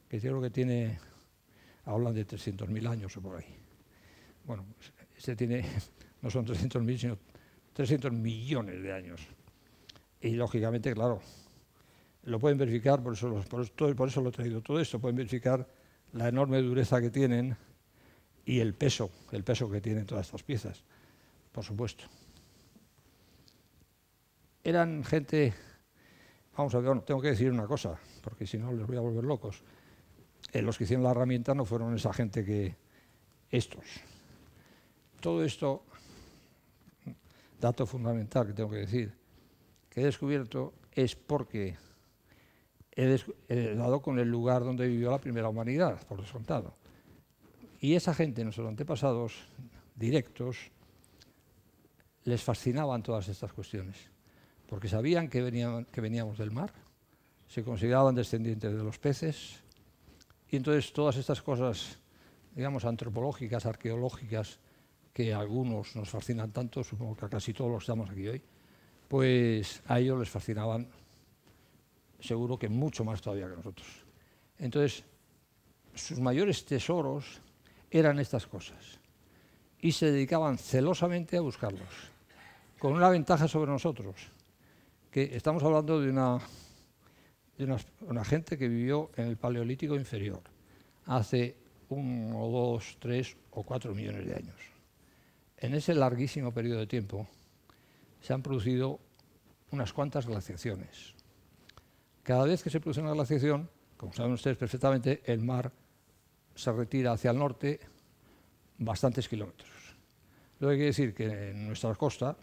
que yo creo que tiene, hablan de 300.000 años o por ahí. Bueno, este tiene, no son 300.000, sino 300 millones de años. Y lógicamente, claro, lo pueden verificar, por eso lo he traído todo esto, pueden verificar la enorme dureza que tienen y el peso que tienen todas estas piezas, por supuesto. Eran gente, vamos a ver, bueno, tengo que decir una cosa, porque si no les voy a volver locos. Los que hicieron la herramienta no fueron esa gente que estos. Todo esto, dato fundamental que tengo que decir, que he descubierto es porque he dado con el lugar donde vivió la primera humanidad, por descontado. Y esa gente, nuestros antepasados directos, les fascinaban todas estas cuestiones, porque sabían que veníamos del mar, se consideraban descendientes de los peces, y entonces todas estas cosas, digamos, antropológicas, arqueológicas, que a algunos nos fascinan tanto, supongo que a casi todos los que estamos aquí hoy, pues a ellos les fascinaban seguro que mucho más todavía que nosotros. Entonces, sus mayores tesoros eran estas cosas y se dedicaban celosamente a buscarlos, con una ventaja sobre nosotros, que estamos hablando de una gente que vivió en el Paleolítico inferior hace 1 o 2, 3 o 4 millones de años. En ese larguísimo periodo de tiempo se han producido unas cuantas glaciaciones. Cada vez que se produce una glaciación, como saben ustedes perfectamente, el mar se retira hacia el norte bastantes kilómetros. Lo que quiere decir que en nuestra costa,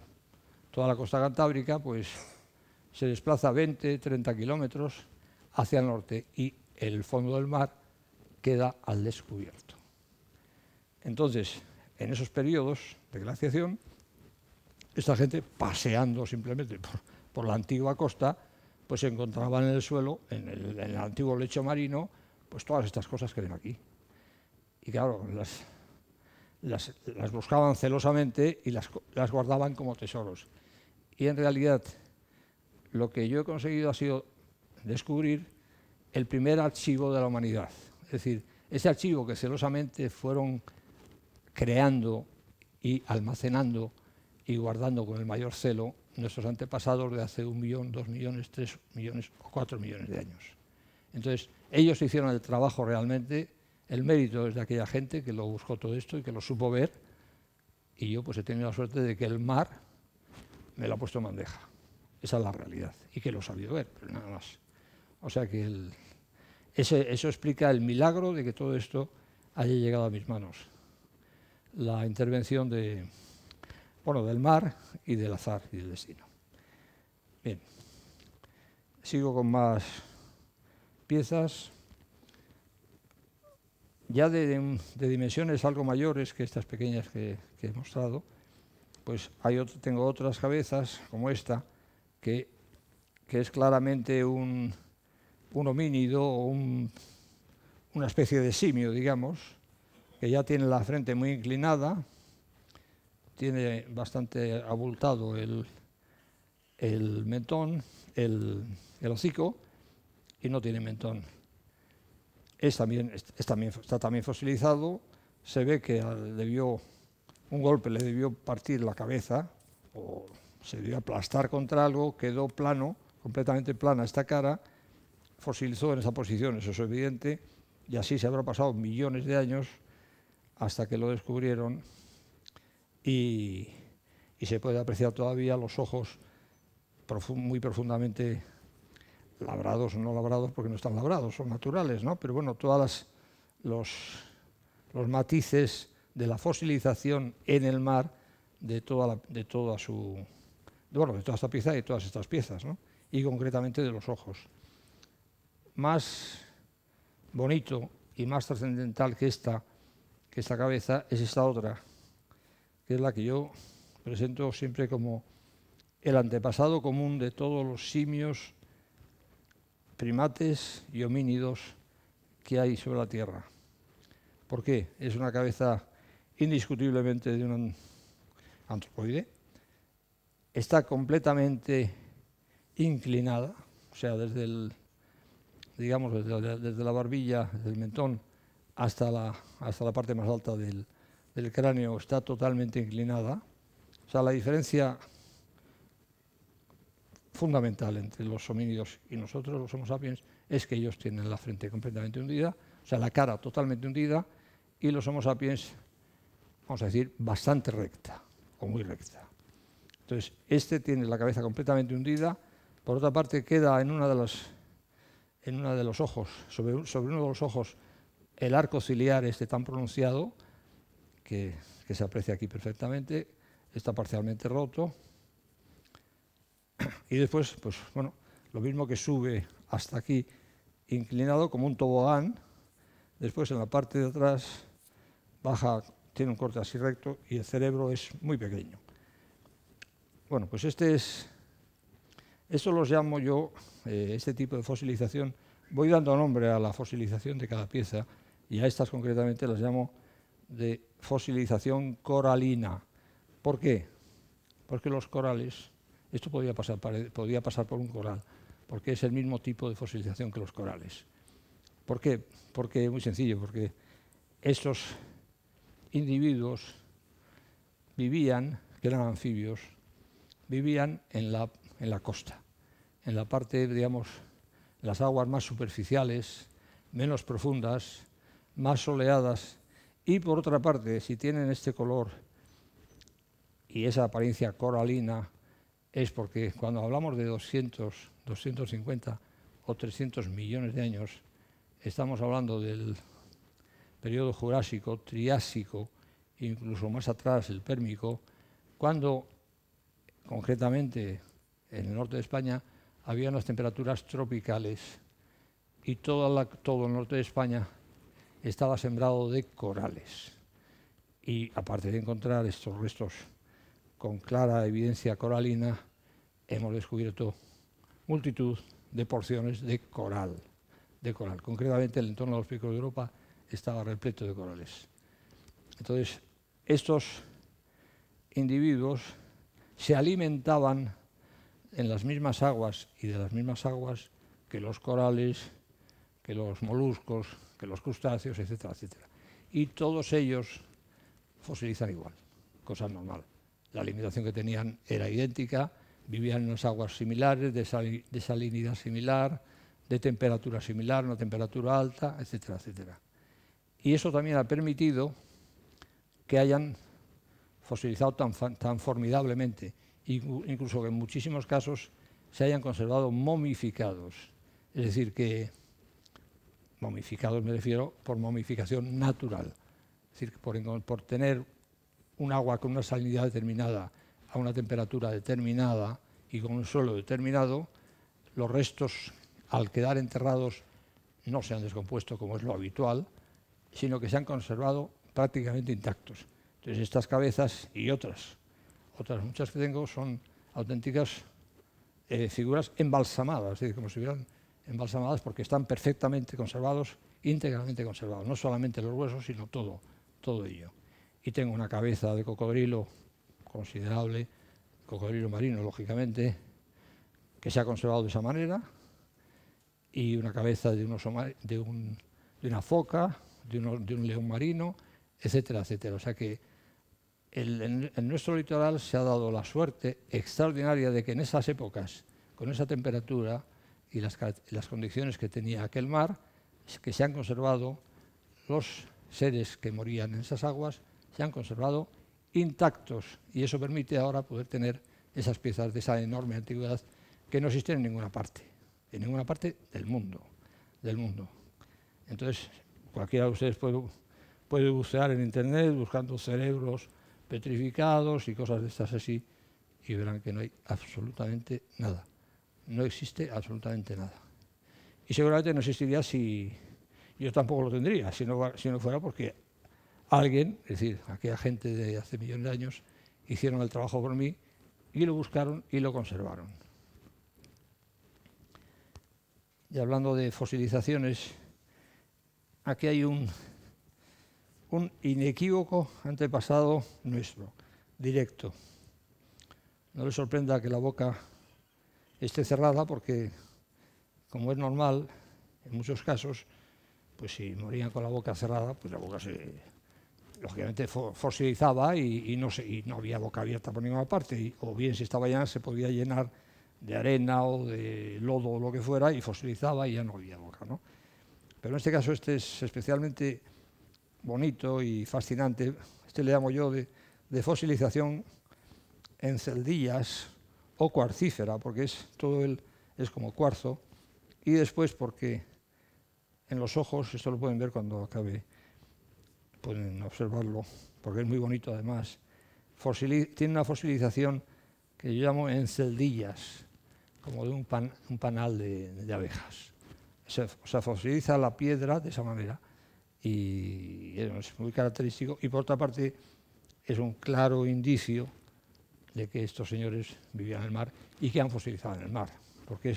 toda la costa cantábrica, pues se desplaza 20, 30 kilómetros hacia el norte y el fondo del mar queda al descubierto. Entonces, en esos periodos de glaciación, esta gente paseando simplemente por la antigua costa, pues se encontraban en el suelo, en el antiguo lecho marino, pues todas estas cosas que ven aquí. Y claro, las buscaban celosamente y las guardaban como tesoros. Y en realidad, lo que yo he conseguido ha sido descubrir el primer archivo de la humanidad. Es decir, ese archivo que celosamente fueron creando y almacenando y guardando con el mayor celo nuestros antepasados de hace 1 millón, 2 millones, 3 millones o 4 millones de años. Entonces, ellos hicieron el trabajo realmente, el mérito es de aquella gente que lo buscó todo esto y que lo supo ver, y yo pues he tenido la suerte de que el mar me lo ha puesto en bandeja. Esa es la realidad, y que lo he sabido ver, pero nada más. O sea que eso explica el milagro de que todo esto haya llegado a mis manos. La intervención del mar y del azar y del destino. Bien, sigo con más piezas. Ya de dimensiones algo mayores que estas pequeñas que he mostrado, pues tengo otras cabezas, como esta, que es claramente un homínido o una especie de simio, digamos, que ya tiene la frente muy inclinada, tiene bastante abultado el mentón, el hocico, y no tiene mentón. Está también fosilizado, se ve que un golpe le debió partir la cabeza, o se debió aplastar contra algo, quedó plano, completamente plana esta cara, fosilizó en esa posición, eso es evidente, y así se habrá pasado millones de años hasta que lo descubrieron y se puede apreciar todavía los ojos muy profundamente labrados o no labrados, porque no están labrados, son naturales, ¿no? Pero bueno, todos los matices de la fosilización en el mar de toda esta pieza y de todas estas piezas, ¿no? Y concretamente de los ojos. Más bonito y más trascendental que esta cabeza es esta otra, que es la que yo presento siempre como el antepasado común de todos los simios, primates y homínidos que hay sobre la Tierra. ¿Por qué? Es una cabeza indiscutiblemente de un antropoide, está completamente inclinada, o sea, desde la barbilla, desde el mentón hasta la parte más alta del cráneo está totalmente inclinada. O sea, la diferencia fundamental entre los homínidos y nosotros, los Homo sapiens, es que ellos tienen la frente completamente hundida, o sea, la cara totalmente hundida, y los Homo sapiens, vamos a decir, bastante recta, o muy recta. Entonces, este tiene la cabeza completamente hundida. Por otra parte, queda en uno de los ojos, sobre uno de los ojos, el arco ciliar tan pronunciado, que se aprecia aquí perfectamente, está parcialmente roto. Y después, pues bueno, lo mismo que sube hasta aquí, inclinado como un tobogán. Después, en la parte de atrás, baja, tiene un corte así recto y el cerebro es muy pequeño. Bueno, pues esto los llamo yo, este tipo de fosilización. Voy dando nombre a la fosilización de cada pieza y a estas concretamente las llamo de fosilización coralina. ¿Por qué? Porque los corales, esto podía pasar por un coral, porque es el mismo tipo de fosilización que los corales. ¿Por qué? Porque muy sencillo, porque estos individuos vivían, que eran anfibios, vivían en la costa, en la parte, digamos, las aguas más superficiales, menos profundas, más soleadas, y por otra parte, si tienen este color y esa apariencia coralina, es porque cuando hablamos de 200, 250 o 300 millones de años, estamos hablando del periodo Jurásico, Triásico, incluso más atrás el Pérmico, cuando concretamente en el norte de España había unas temperaturas tropicales y todo el norte de España estaba sembrado de corales. Y aparte de encontrar estos restos con clara evidencia coralina, hemos descubierto multitud de porciones de coral. Concretamente el entorno de los picos de Europa estaba repleto de corales. Entonces, estos individuos se alimentaban en las mismas aguas y de las mismas aguas que los corales, que los moluscos, que los crustáceos, etcétera, etcétera. Y todos ellos fosilizan igual, cosa normal. La alimentación que tenían era idéntica, vivían en unas aguas similares, de salinidad similar, de temperatura similar, una temperatura alta, etcétera, etcétera. Y eso también ha permitido que hayan fosilizado tan formidablemente, incluso que en muchísimos casos se hayan conservado momificados. Es decir, que momificados me refiero por momificación natural. Es decir, por tener un agua con una salinidad determinada a una temperatura determinada y con un suelo determinado, los restos, al quedar enterrados, no se han descompuesto como es lo habitual, sino que se han conservado prácticamente intactos. Entonces, estas cabezas y otras muchas que tengo son auténticas figuras embalsamadas, es decir, como si estuvieran embalsamadas porque están perfectamente conservados, íntegramente conservados, no solamente los huesos, sino todo ello. Y tengo una cabeza de cocodrilo considerable, cocodrilo marino, lógicamente, que se ha conservado de esa manera, y una cabeza de una foca, de un león marino, etcétera, etcétera. O sea que en nuestro litoral se ha dado la suerte extraordinaria de que en esas épocas, con esa temperatura y las condiciones que tenía aquel mar, que se han conservado los seres que morían en esas aguas, se han conservado intactos, y eso permite ahora poder tener esas piezas de esa enorme antigüedad que no existen en ninguna parte del mundo. Entonces, cualquiera de ustedes puede bucear en internet buscando cerebros petrificados y cosas de estas así, y verán que no hay absolutamente nada. No existe absolutamente nada. Y seguramente no existiría si yo tampoco lo tendría, si no fuera porque alguien, es decir, aquella gente de hace millones de años, hicieron el trabajo por mí y lo buscaron y lo conservaron. Y hablando de fosilizaciones, aquí hay un inequívoco antepasado nuestro, directo. no le sorprenda que la boca esté cerrada porque, como es normal, en muchos casos, pues si morían con la boca cerrada, pues la boca se, lógicamente, fosilizaba y no había boca abierta por ninguna parte, o bien si estaba llena se podía llenar de arena o de lodo o lo que fuera y fosilizaba y ya no había boca, ¿no? Pero en este caso este es especialmente bonito y fascinante. Este le llamo yo de fosilización en celdillas o cuarcífera, porque todo él es como cuarzo, y después porque en los ojos, esto lo pueden ver cuando acabe, pueden observarlo, porque es muy bonito además, tiene una fosilización que yo llamo en celdillas, como de un panal de abejas. O sea, fosiliza la piedra de esa manera y es muy característico, y por otra parte es un claro indicio de que estos señores vivían en el mar y que han fosilizado en el mar, porque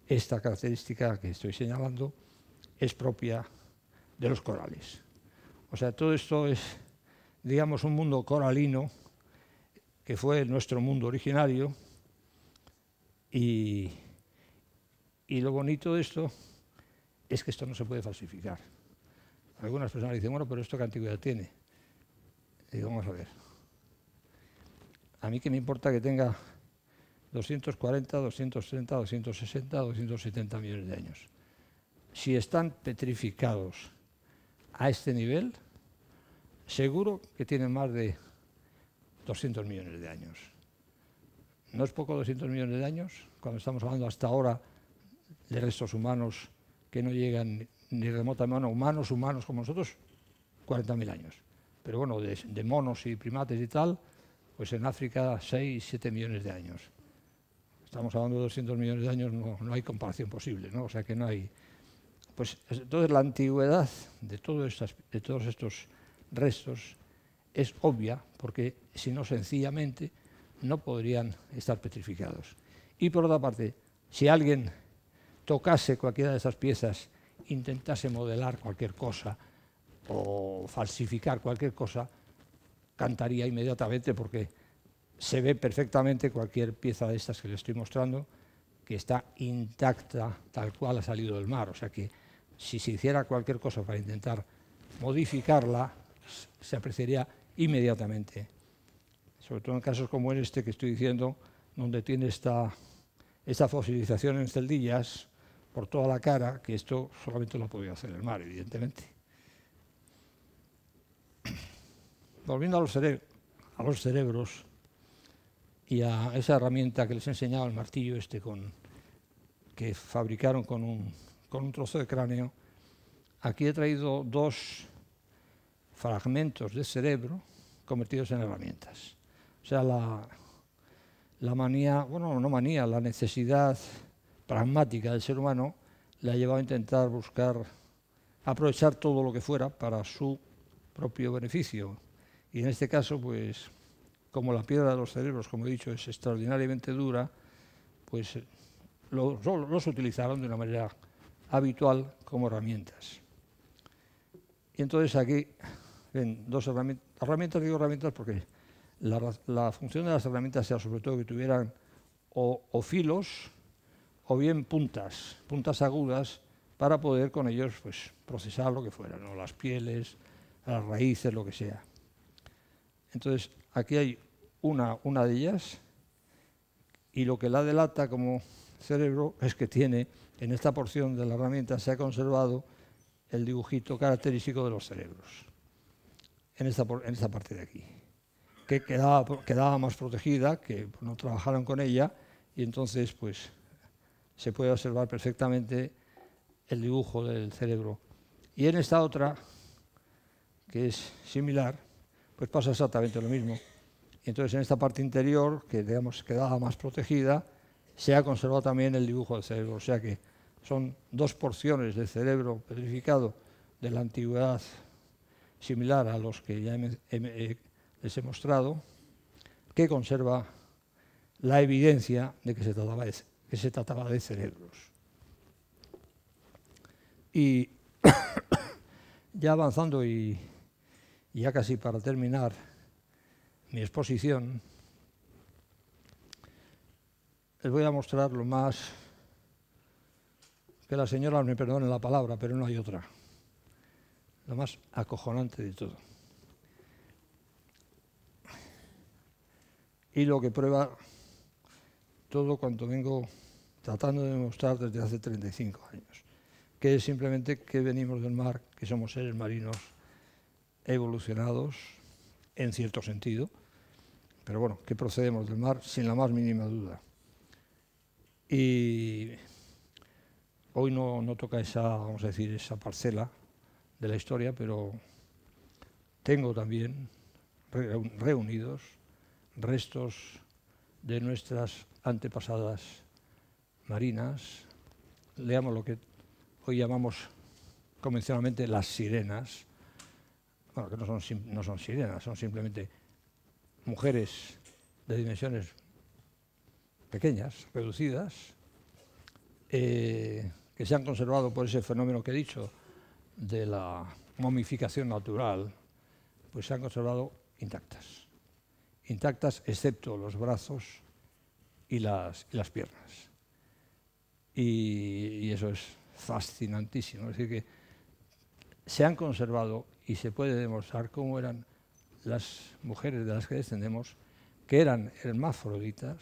esta característica que estoy señalando es propia de los corales. O sea, todo esto es, digamos, un mundo coralino que fue nuestro mundo originario, y lo bonito de esto es que esto no se puede falsificar. Algunas personas dicen, bueno, pero ¿esto qué antigüedad tiene? Y digo, vamos a ver. A mí qué me importa que tenga 240, 230, 260, 270 millones de años. Si están petrificados a este nivel, seguro que tienen más de 200 millones de años. ¿No es poco 200 millones de años? Cuando estamos hablando hasta ahora de restos humanos que no llegan ni remotamente, humanos como nosotros, 40.000 años. Pero bueno, de monos y primates y tal, pues en África 6, 7 millones de años. Estamos hablando de 200 millones de años, no hay comparación posible, ¿no? O sea que no hay... Pues entonces la antigüedad de todos estos restos es obvia, porque si no, sencillamente no podrían estar petrificados. Y por otra parte, si alguien tocase cualquiera de esas piezas, intentase modelar cualquier cosa o falsificar cualquier cosa, cantaría inmediatamente, porque se ve perfectamente cualquier pieza de estas que le estoy mostrando que está intacta tal cual ha salido del mar. O sea que si se hiciera cualquier cosa para intentar modificarla, se apreciaría inmediatamente. Sobre todo en casos como este que estoy diciendo, donde tiene esta fosilización en celdillas por toda la cara, que esto solamente lo ha podido hacer el mar, evidentemente. Volviendo a los cerebros y a esa herramienta que les he enseñado, el martillo que fabricaron con un trozo de cráneo, aquí he traído 2 fragmentos de cerebro convertidos en herramientas. O sea, la manía, bueno, no manía, la necesidad pragmática del ser humano le ha llevado a intentar aprovechar todo lo que fuera para su propio beneficio. Y en este caso, pues, como la piedra de los cerebros, como he dicho, es extraordinariamente dura, pues los utilizaron de una manera habitual como herramientas. Y entonces aquí ven 2 herramientas, digo herramientas porque la función de las herramientas era sobre todo que tuvieran o filos o bien puntas agudas para poder con ellos, pues, procesar lo que fuera, ¿no? Las pieles, las raíces, lo que sea. Entonces aquí hay una de ellas, y lo que la delata como cerebro es que tiene, en esta porción de la herramienta se ha conservado el dibujito característico de los cerebros, en esta parte de aquí, que quedaba más protegida, que no trabajaron con ella, y entonces pues se puede observar perfectamente el dibujo del cerebro. Y en esta otra, que es similar, pues pasa exactamente lo mismo. Y entonces en esta parte interior, que digamos quedaba más protegida, se ha conservado también el dibujo del cerebro. O sea que son 2 porciones de cerebro petrificado de la antigüedad similar a los que ya les he mostrado, que conserva la evidencia de que se trataba de cerebros. Y ya avanzando y ya casi para terminar mi exposición, les voy a mostrar lo más, que la señora me perdone la palabra, pero no hay otra, lo más acojonante de todo. Y lo que prueba todo cuanto vengo tratando de demostrar desde hace 35 años, que es simplemente que venimos del mar, que somos seres marinos evolucionados, en cierto sentido, pero bueno, que procedemos del mar sin la más mínima duda. Y hoy no toca esa, vamos a decir, esa parcela de la historia, pero tengo también reunidos restos de nuestras antepasadas marinas, leamos lo que hoy llamamos convencionalmente las sirenas, bueno, que no son sirenas, son simplemente mujeres de dimensiones pequeñas, reducidas, que se han conservado por ese fenómeno que he dicho de la momificación natural, pues se han conservado intactas. Intactas excepto los brazos y las piernas. Y eso es fascinantísimo. Es decir, que se han conservado y se puede demostrar cómo eran las mujeres de las que descendemos, que eran hermafroditas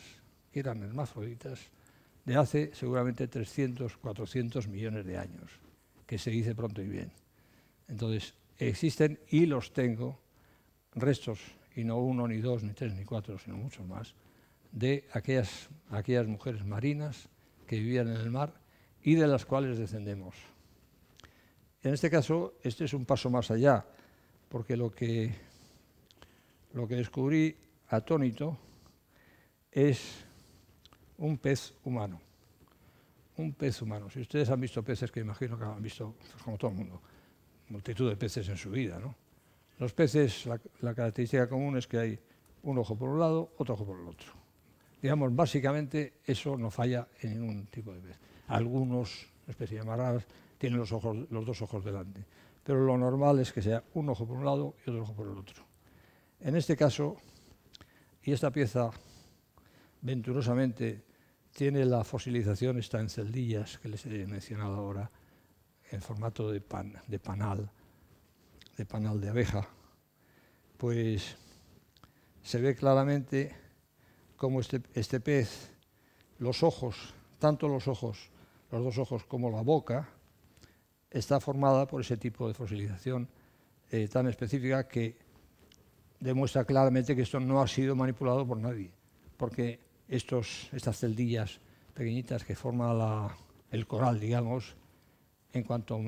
de hace seguramente 300, 400 millones de años, que se dice pronto y bien. Entonces, existen, y los tengo, restos, y no uno, ni dos, ni tres, ni cuatro, sino muchos más, de aquellas mujeres marinas que vivían en el mar y de las cuales descendemos. En este caso, este es un paso más allá, porque lo que descubrí atónito es un pez humano. Un pez humano. Si ustedes han visto peces, que imagino que han visto, pues, como todo el mundo, multitud de peces en su vida, ¿no? Los peces, la característica común es que hay un ojo por un lado, otro ojo por el otro. Digamos, básicamente eso no falla en ningún tipo de pez. Algunos, especies más raras, tienen los dos ojos delante, pero lo normal es que sea un ojo por un lado y otro ojo por el otro. En este caso, y esta pieza venturosamente tiene la fosilización, está en celdillas, que les he mencionado ahora, en formato de panal de abeja, pues se ve claramente cómo este pez, los ojos, tanto los dos ojos como la boca, está formada por ese tipo de fosilización tan específica que demuestra claramente que esto no ha sido manipulado por nadie, porque estas celdillas pequeñitas que forma el coral, digamos, en cuanto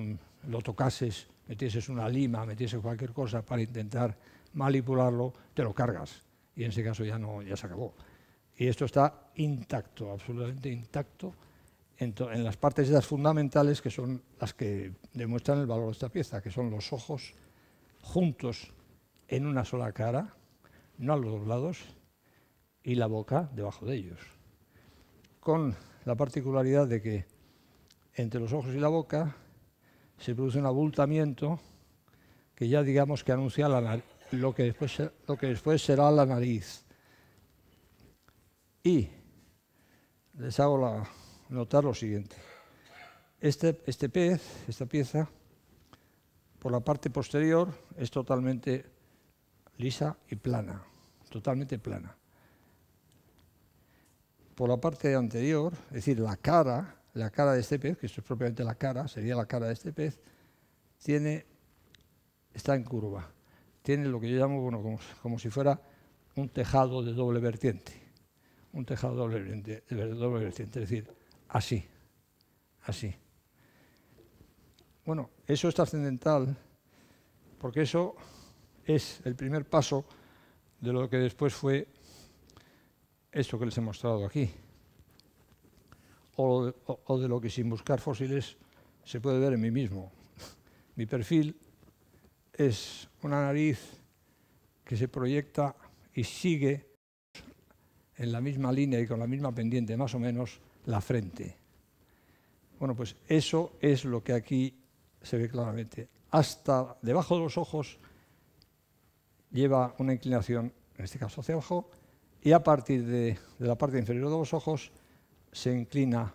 lo tocases, metieses una lima, metieses cualquier cosa para intentar manipularlo, te lo cargas. Y en ese caso ya se acabó. Y esto está intacto, absolutamente intacto, en las partes esas fundamentales que son las que demuestran el valor de esta pieza, que son los ojos juntos en una sola cara, no a los dos lados, y la boca debajo de ellos. Con la particularidad de que entre los ojos y la boca se produce un abultamiento que ya digamos que anuncia lo que después será la nariz. Y les hago notar lo siguiente. Este pez, esta pieza, por la parte posterior es totalmente lisa y plana, totalmente plana. Por la parte anterior, es decir, la cara de este pez, que esto es propiamente la cara, sería la cara de este pez, está en curva. Tiene lo que yo llamo, bueno, como si fuera un tejado de doble vertiente. Un tejado de doble vertiente, es decir, así. Bueno, eso es trascendental porque eso es el primer paso de lo que después fue esto que les he mostrado aquí. O de lo que sin buscar fósiles se puede ver en mí mismo. Mi perfil es una nariz que se proyecta y sigue en la misma línea y con la misma pendiente, más o menos, la frente. Bueno, pues eso es lo que aquí se ve claramente. Hasta debajo de los ojos lleva una inclinación, en este caso hacia abajo, y a partir de la parte inferior de los ojos se inclina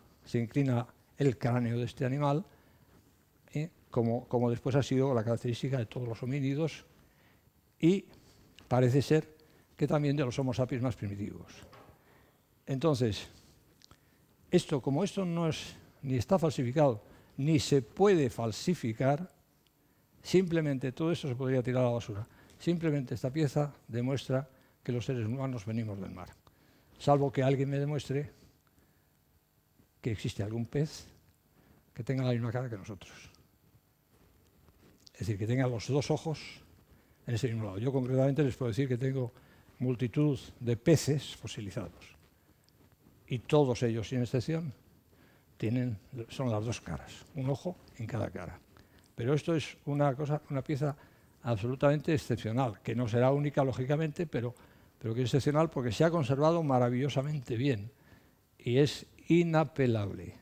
el cráneo de este animal, como después ha sido la característica de todos los homínidos y parece ser que también de los Homo sapiens más primitivos. Entonces, como esto no es, ni está falsificado, ni se puede falsificar, simplemente todo esto se podría tirar a la basura. Simplemente esta pieza demuestra que los seres humanos venimos del mar. Salvo que alguien me demuestre que existe algún pez que tenga la misma cara que nosotros. Es decir, que tenga los dos ojos en ese mismo lado. Yo concretamente les puedo decir que tengo multitud de peces fosilizados. Y todos ellos, sin excepción, son las dos caras, un ojo en cada cara. Pero esto es una pieza absolutamente excepcional, que no será única, lógicamente, pero que es excepcional porque se ha conservado maravillosamente bien y es inapelable.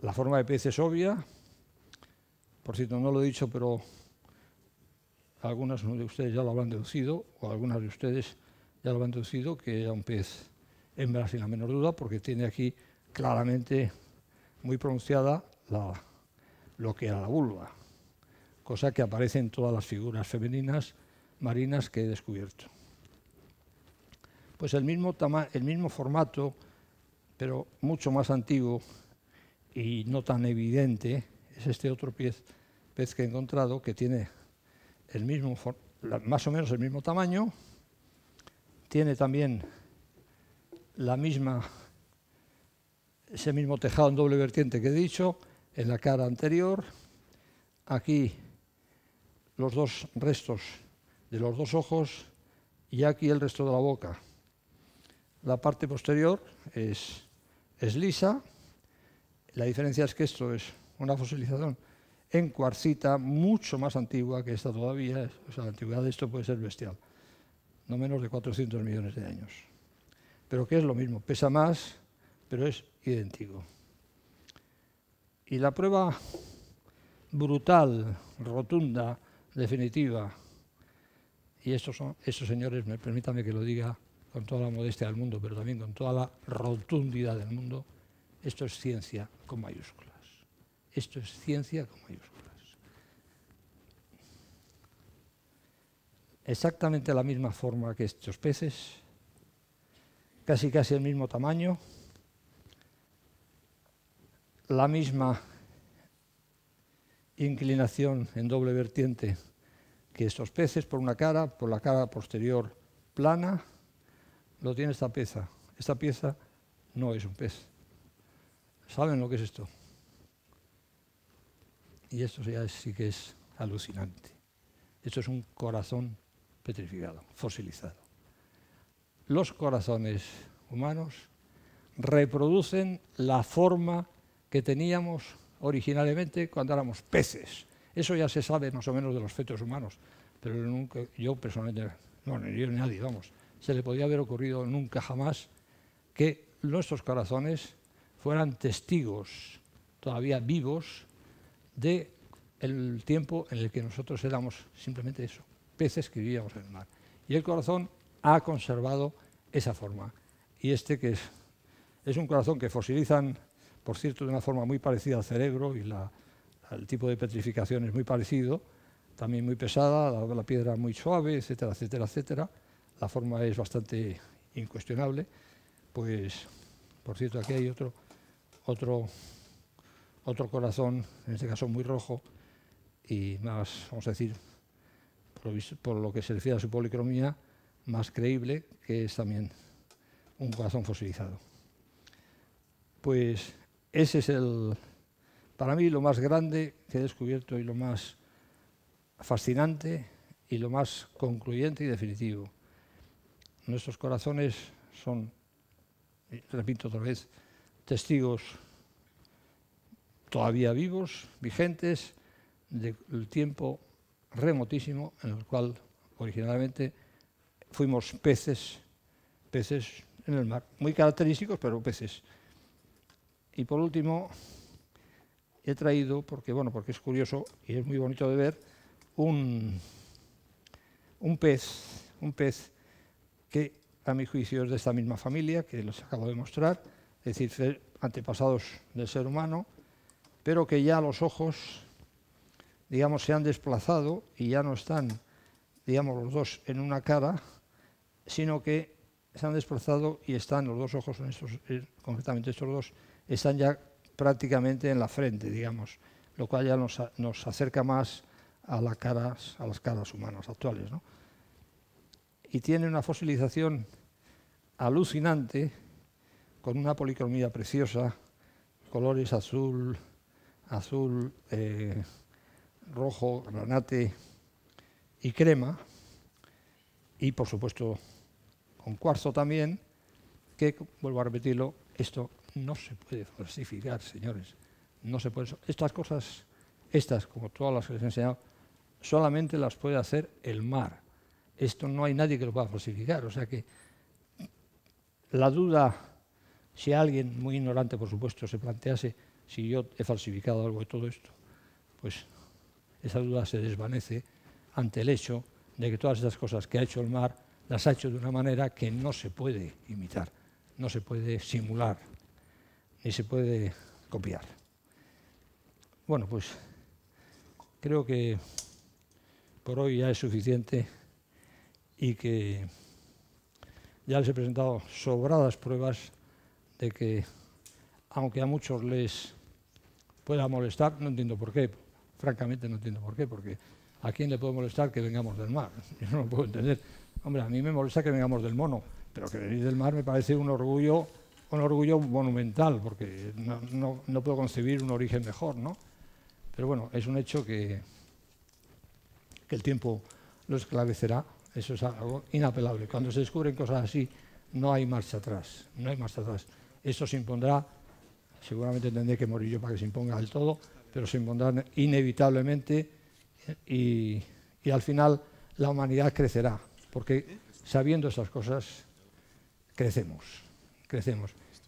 La forma de pez es obvia. Por cierto, no lo he dicho, pero algunos de ustedes ya lo habrán deducido, o algunas de ustedes ya lo habrán deducido, que era un pez hembra sin la menor duda, porque tiene aquí claramente muy pronunciada lo que era la vulva, cosa que aparece en todas las figuras femeninas marinas que he descubierto. Pues el mismo formato, pero mucho más antiguo y no tan evidente, es este otro pez que he encontrado, que tiene más o menos el mismo tamaño, tiene también ese mismo tejado en doble vertiente que he dicho, en la cara anterior, aquí los dos restos de los dos ojos y aquí el resto de la boca. La parte posterior es lisa. La diferencia es que esto es una fosilización en cuarcita mucho más antigua que esta todavía. O sea, la antigüedad de esto puede ser bestial. No menos de 400 millones de años. Pero que es lo mismo, pesa más, pero es idéntico. Y la prueba brutal, rotunda, definitiva, y estos señores, permítanme que lo diga con toda la modestia del mundo, pero también con toda la rotundidad del mundo, esto es ciencia con mayúsculas. Esto es ciencia con mayúsculas. Exactamente la misma forma que estos peces, casi el mismo tamaño, la misma inclinación en doble vertiente que estos peces por la cara posterior plana, lo tiene esta pieza. Esta pieza no es un pez. ¿Saben lo que es esto? Y esto ya sí que es alucinante. Esto es un corazón petrificado, fosilizado. Los corazones humanos reproducen la forma que teníamos originalmente cuando éramos peces. Eso ya se sabe más o menos de los fetos humanos, pero nunca, yo personalmente, no, ni yo ni nadie, vamos, se le podía haber ocurrido nunca jamás que nuestros corazones fueran testigos todavía vivos del tiempo en el que nosotros éramos simplemente eso, peces que vivíamos en el mar. Y el corazón ha conservado esa forma. Y este que es un corazón que fosilizan, por cierto, de una forma muy parecida al cerebro, y el tipo de petrificación es muy parecido, también muy pesada, la piedra muy suave, etcétera, etcétera, etcétera. La forma es bastante incuestionable. Pues, por cierto, aquí hay otro corazón, en este caso muy rojo, y más, vamos a decir, por lo que se refiere a su policromía, más creíble, que es también un corazón fosilizado. Pues ese es para mí lo más grande que he descubierto y lo más fascinante y lo más concluyente y definitivo. Nuestros corazones son, repito otra vez, testigos todavía vivos, vigentes, del tiempo remotísimo en el cual originalmente fuimos peces en el mar, muy característicos, pero peces. Y por último, he traído, porque es curioso y es muy bonito de ver, un pez que a mi juicio es de esta misma familia que les acabo de mostrar, es decir, antepasados del ser humano, pero que ya los ojos, digamos, se han desplazado y ya no están, digamos, los dos en una cara, sino que se han desplazado y están los dos ojos, concretamente estos dos, están ya prácticamente en la frente, digamos, lo cual ya nos acerca más a las caras humanas actuales, ¿no? Y tiene una fosilización alucinante, con una policromía preciosa, colores azul, rojo, granate y crema, y por supuesto con cuarzo también, que, vuelvo a repetirlo, esto no se puede falsificar, señores. No se puede. Estas cosas, como todas las que les he enseñado, solamente las puede hacer el mar. Esto no hay nadie que lo pueda falsificar. O sea que la duda, si alguien muy ignorante, por supuesto, se plantease si yo he falsificado algo de todo esto, pues esa duda se desvanece ante el hecho de que todas estas cosas que ha hecho el mar las ha hecho de una manera que no se puede imitar, no se puede simular, ni se puede copiar. Bueno, pues creo que por hoy ya es suficiente y que ya les he presentado sobradas pruebas de que, aunque a muchos les pueda molestar, no entiendo por qué, francamente no entiendo por qué, porque ¿a quién le puede molestar que vengamos del mar? Yo no lo puedo entender. Hombre, a mí me molesta que vengamos del mono, pero que venir del mar me parece un orgullo monumental, porque no puedo concebir un origen mejor, ¿no? Pero bueno, es un hecho que el tiempo lo esclarecerá, eso es algo inapelable. Cuando se descubren cosas así, no hay marcha atrás, no hay marcha atrás. Esto se impondrá, seguramente tendré que morir yo para que se imponga del todo, pero se impondrá inevitablemente y al final la humanidad crecerá, porque sabiendo estas cosas crecemos.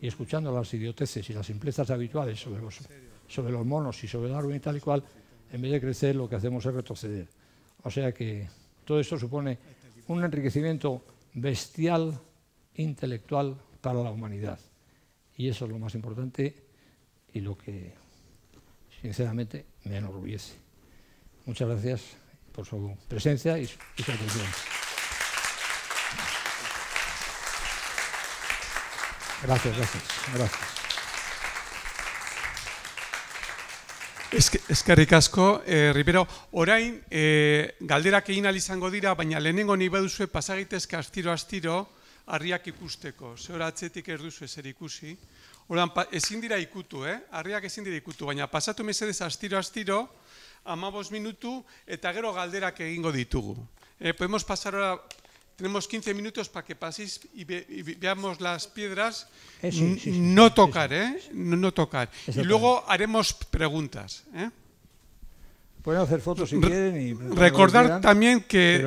Y escuchando las idioteces y las simplezas habituales sobre los monos y sobre Darwin y tal y cual, en vez de crecer lo que hacemos es retroceder. O sea que todo esto supone un enriquecimiento bestial, intelectual para la humanidad. Y eso es lo más importante y lo que, sinceramente, me enorgullece. Muchas gracias por su presencia y su atención. Gracias. Eskerrik asko, Ribero, orain galderak egin ahal izango dira, baina lehenengo nahi baduzue pasagitezke astiro harriak ikusteko. Ze hor atzetik ez duzu ezer ikusi. Ordan ezin dira ikutu, harriak ezin dira ikutu, baina pasatu mesedez astiro 15 minutu eta gero galderak egingo ditugu. Podemos pasar ahora. Tenemos 15 minutos para que paséis y veamos las piedras. Sí. No tocar, no tocar. Y luego haremos preguntas. Pueden hacer fotos si quieren. Y recordar también que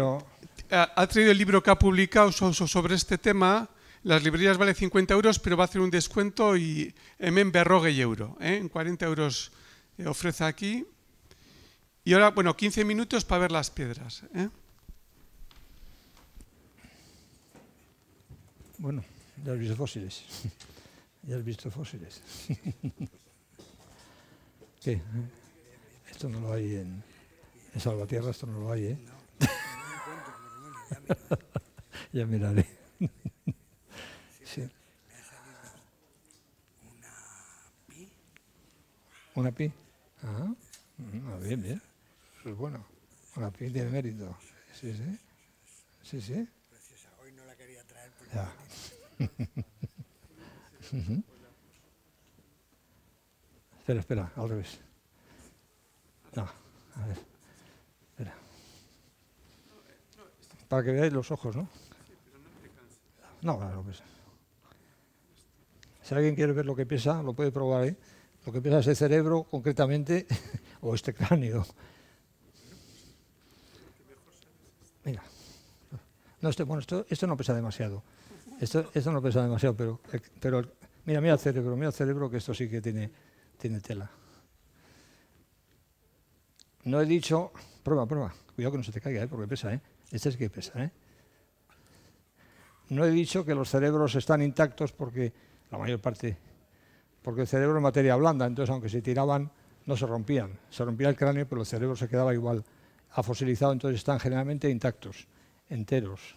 ha traído el libro que ha publicado sobre este tema. Las librerías valen 50 euros, pero va a hacer un descuento y hemen berrogei euro. En 40 euros ofrece aquí. Y ahora, bueno, 15 minutos para ver las piedras. Bueno, ya has visto fósiles. ¿Qué? Esto no lo hay en Salvatierra, esto no lo hay, Ya miraré. Sí. ¿Una pi? Ah, bien. Eso es bueno. Una pi tiene mérito. Sí. Hoy no la quería traer porque... Ya. Espera, al revés. No, a ver. Espera. Para que veáis los ojos, ¿no? No, claro, pesa. Si alguien quiere ver lo que pesa, lo puede probar ahí. Lo que pesa es el cerebro, concretamente, o este cráneo. Mira. No, esto no pesa demasiado. Esto no pesa demasiado, pero mira el cerebro, que esto sí que tiene tela. No he dicho, prueba, cuidado que no se te caiga, porque pesa, Este es que pesa, No he dicho que los cerebros están intactos porque la mayor parte porque el cerebro es materia blanda, entonces aunque se tiraban no se rompían. Se rompía el cráneo, pero el cerebro se quedaba igual afosilizado, entonces están generalmente intactos, enteros.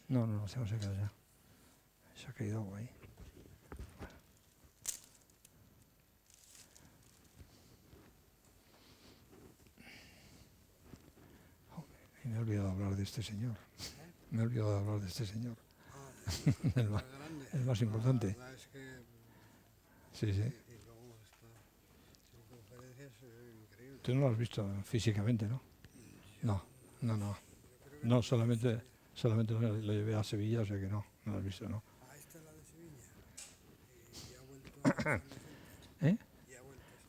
No, se ha secado ya. Se ha caído agua ahí. Y me he olvidado de hablar de este señor. Me he olvidado de hablar de este señor. el más importante. Sí, sí. Tú no lo has visto físicamente, ¿no? No, solamente lo llevé a Sevilla, o sea que no lo has visto, ¿no? ¿Esta es la de Sevilla? ¿Y ha vuelto a ¿Eh?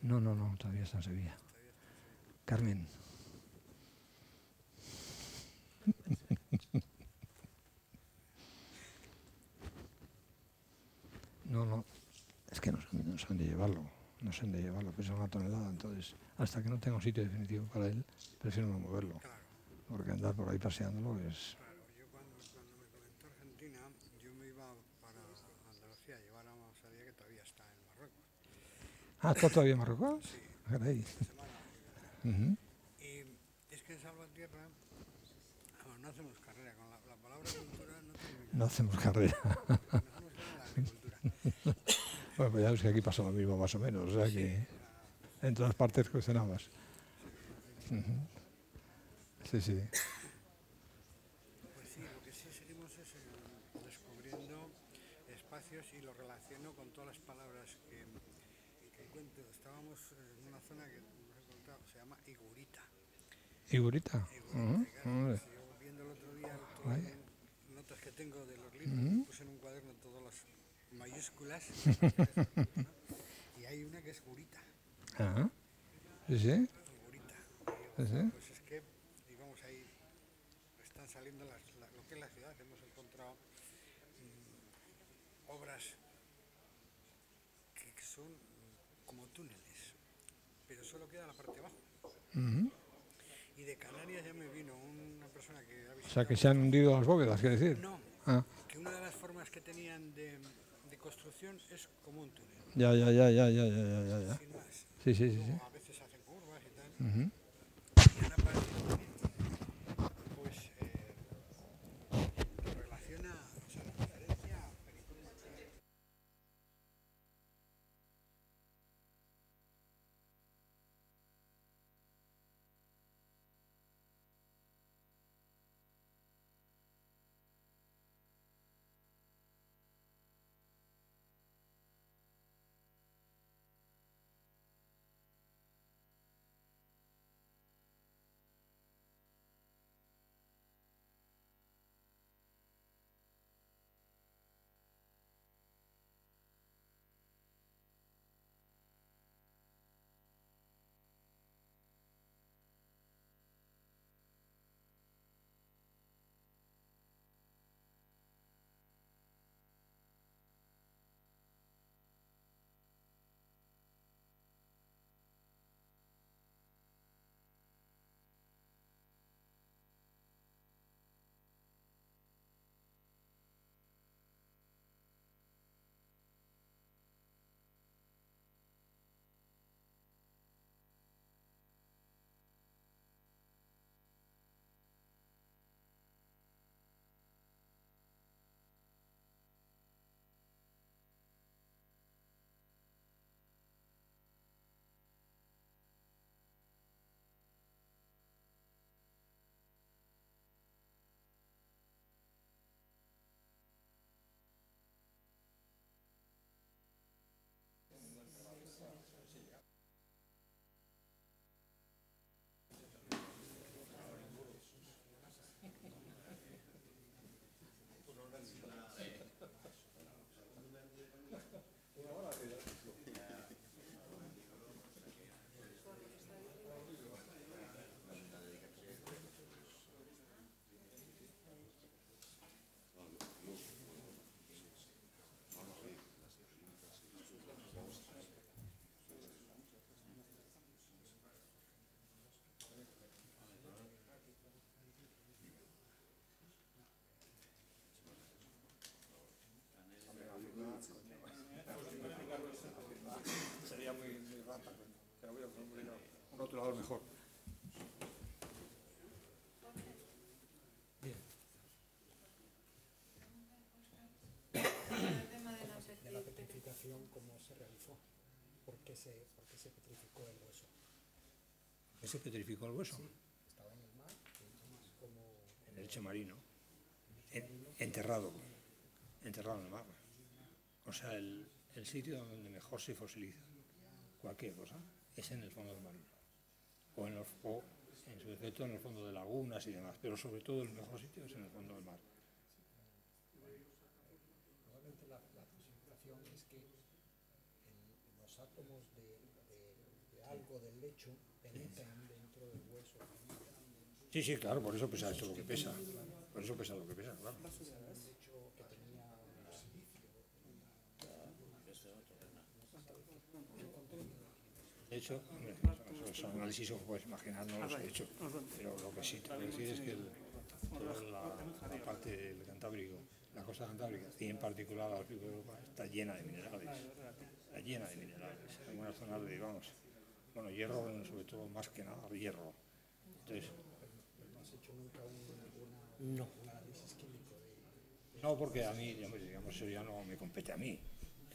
No, todavía está en Sevilla. Carmen. No, es que no saben de llevarlo, pesa 1 tonelada, entonces hasta que no tenga un sitio definitivo para él, prefiero no moverlo, porque andar por ahí paseándolo es... Claro, yo cuando me comentó Argentina, yo me iba para Andalucía a llevar a Masadía, que todavía está en Marruecos. Ah, ¿está todavía en Marruecos? Sí, Caray. semana. Y es que en Salvatierra no hacemos carrera, con la palabra cultura no termina. No hacemos carrera. No hacemos carrera en la agricultura. Bueno, pues ya ves que aquí pasa lo mismo más o menos, o sea que en todas partes cuestionabas. Sí. Pues sí, lo que sí seguimos es descubriendo espacios y lo relaciono con todas las palabras que encuentro. Estábamos en una zona que nos he contado, se llama Igurita. ¿Igurita? Claro, yo viendo el otro día notas que tengo de los libros, puse en un cuaderno todas las mayúsculas y hay una que es Gurita. Sí. Gurita. Sí. Pues es que, digamos, ahí están saliendo lo que es la ciudad. Hemos encontrado obras que son como túneles, pero solo queda la parte de abajo. Y de Canarias ya me vino una persona que ha visitado... O sea, que se han hundido las bóvedas, quiere decir. No, que una de las formas que tenían de construcción es como un túnel. Ya. Sin más. Sí. A veces hacen curvas y tal. Y Ana pues lo relaciona, o sea, la referencia a películas. Un rotulador mejor. De la petrificación, ¿cómo se realizó? ¿Por qué se petrificó el hueso? ¿Qué se petrificó el hueso? Sí, estaba en el mar, como... En el lecho marino. Enterrado en el mar. O sea, el sitio donde mejor se fosiliza cualquier cosa es en el fondo del mar. O en su defecto en el fondo de lagunas y demás. Pero sobre todo el mejor sitio es en el fondo del mar. Probablemente la clasificación es que los átomos de algo del lecho penetran dentro del hueso. Sí, claro, por eso pesa esto lo que pesa. Por eso pesa lo que pesa, claro. De hecho, esos análisis os podéis imaginar, no los he hecho, pero lo que sí te puedo decir es que toda la parte del Cantábrico, la costa cantábrica, y en particular la del Pico de Europa, está llena de minerales. Está llena de minerales. Hay algunas zonas de, hierro, sobre todo, más que nada, hierro. Entonces, ¿No has hecho nunca no. análisis químico? No, porque a mí, digamos, eso ya no me compete a mí,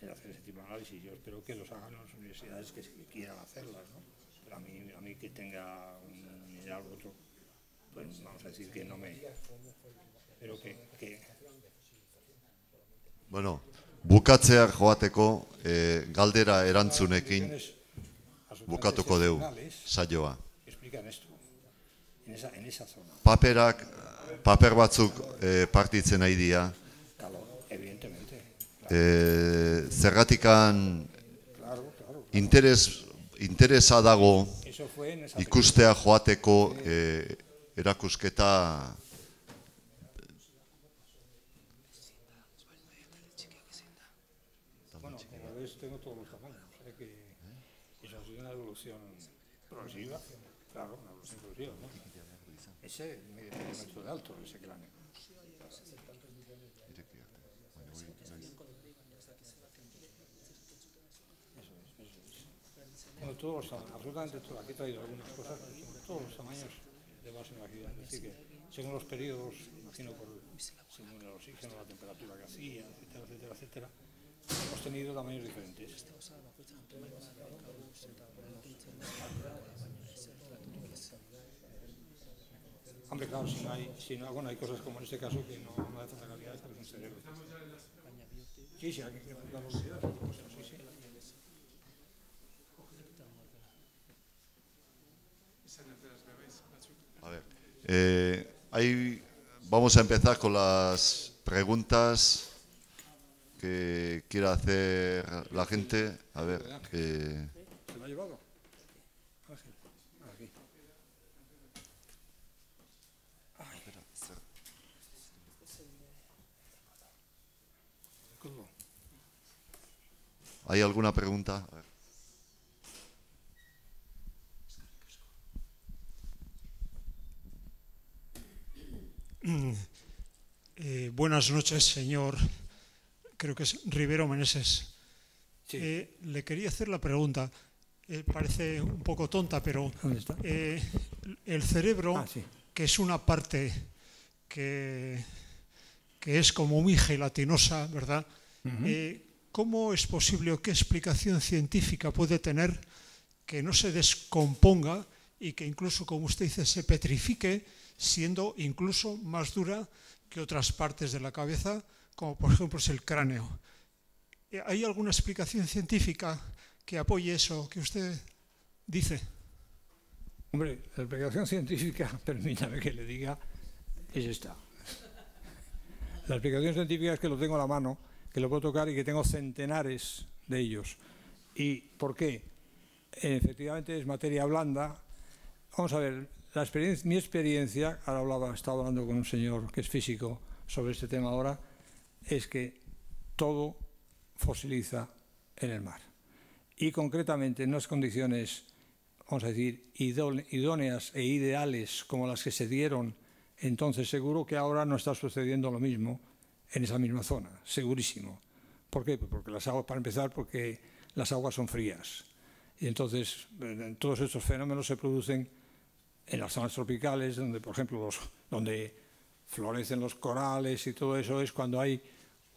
el hacer ese tipo de análisis. Yo espero que los hagan las universidades que quieran hacerlas, ¿no? Pero a mí que tenga un mineral u otro, pues vamos a decir que no me... Pero que... Bueno, bukatzeak joateko galdera erantzunekin bukatuko deu saioa. Explican esto, en esa zona. Paper batzuk partitzen nahi dira. Claro, evidentemente. Zergatikan interesa dago ikustea joateko erakusketa. Bueno, como ves, tengo todos los tamaños. Eso ha sido una evolución progresiva. Claro, una evolución progresiva, ¿no? Ese medio metro de alto, ese cráneo. Eso es. Bueno, todos los tamaños, absolutamente todos. Aquí he traído algunas cosas, todos los tamaños de base en la ciudad. Es decir, que según los periodos, imagino según el oxígeno, la temperatura que hacía, etcétera, hemos tenido tamaños diferentes. Hombre, claro, hay cosas como en este caso que no de tanta calidad, pero en cerebro. Sí, hay que apuntar los videos, por supuesto, sí. A ver, ahí vamos a empezar con las preguntas que quiera hacer la gente. A ver, que... ¿Se lo ha llevado? Aquí. ¿Hay alguna pregunta? A ver. Buenas noches, señor. Creo que es Rivero Meneses. Sí. Le quería hacer la pregunta. Parece un poco tonta, pero ¿Dónde está? el cerebro, Sí. que es una parte que es como muy gelatinosa, ¿verdad? ¿Cómo es posible o qué explicación científica puede tener que no se descomponga y que incluso, como usted dice, se petrifique, siendo incluso más dura que otras partes de la cabeza, como por ejemplo es el cráneo? ¿Hay alguna explicación científica que apoye eso que usted dice? Hombre, la explicación científica, permítame que le diga, es esta. La explicación científica es que lo tengo a la mano, que lo puedo tocar y que tengo centenares de ellos. ¿Y por qué? Efectivamente es materia blanda. Vamos a ver, mi experiencia, ahora estaba hablando con un señor que es físico sobre este tema ahora, es que todo fosiliza en el mar. Y concretamente en unas condiciones, vamos a decir, idóneas e ideales como las que se dieron entonces, seguro que ahora no está sucediendo lo mismo en esa misma zona, segurísimo. ¿Por qué? Porque las aguas, para empezar, porque las aguas son frías. Y entonces todos estos fenómenos se producen en las zonas tropicales, donde, por ejemplo, donde florecen los corales y todo eso, es cuando hay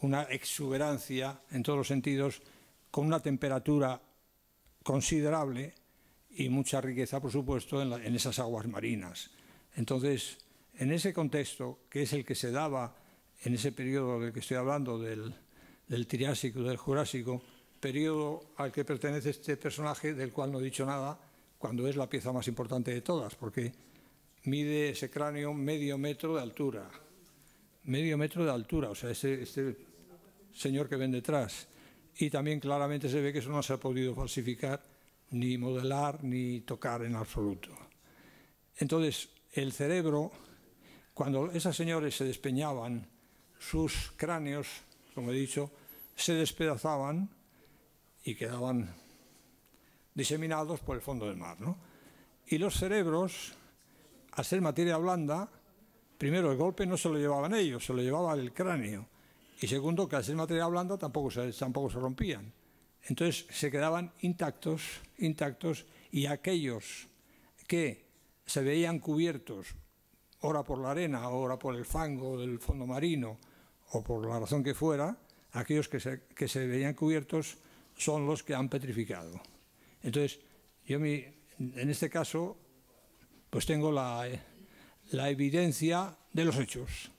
una exuberancia en todos los sentidos, con una temperatura considerable y mucha riqueza, por supuesto, en esas aguas marinas. Entonces, en ese contexto, que es el que se daba en ese periodo del que estoy hablando, del Triásico y del Jurásico, periodo al que pertenece este personaje, del cual no he dicho nada, cuando es la pieza más importante de todas, porque mide ese cráneo medio metro de altura. Medio metro de altura, o sea, este señor que ven detrás. Y también claramente se ve que eso no se ha podido falsificar, ni modelar, ni tocar en absoluto. Entonces, el cerebro, cuando esos señores se despeñaban, sus cráneos, como he dicho, se despedazaban y quedaban diseminados por el fondo del mar, ¿no? Y los cerebros, al ser materia blanda, primero, el golpe no se lo llevaban ellos, se lo llevaba el cráneo. Y segundo, que al ser materia blanda tampoco se rompían. Entonces se quedaban intactos, y aquellos que se veían cubiertos, ora por la arena, ora por el fango del fondo marino, o por la razón que fuera, aquellos que se veían cubiertos son los que han petrificado. Entonces, yo en este caso, pues tengo la evidencia de los hechos,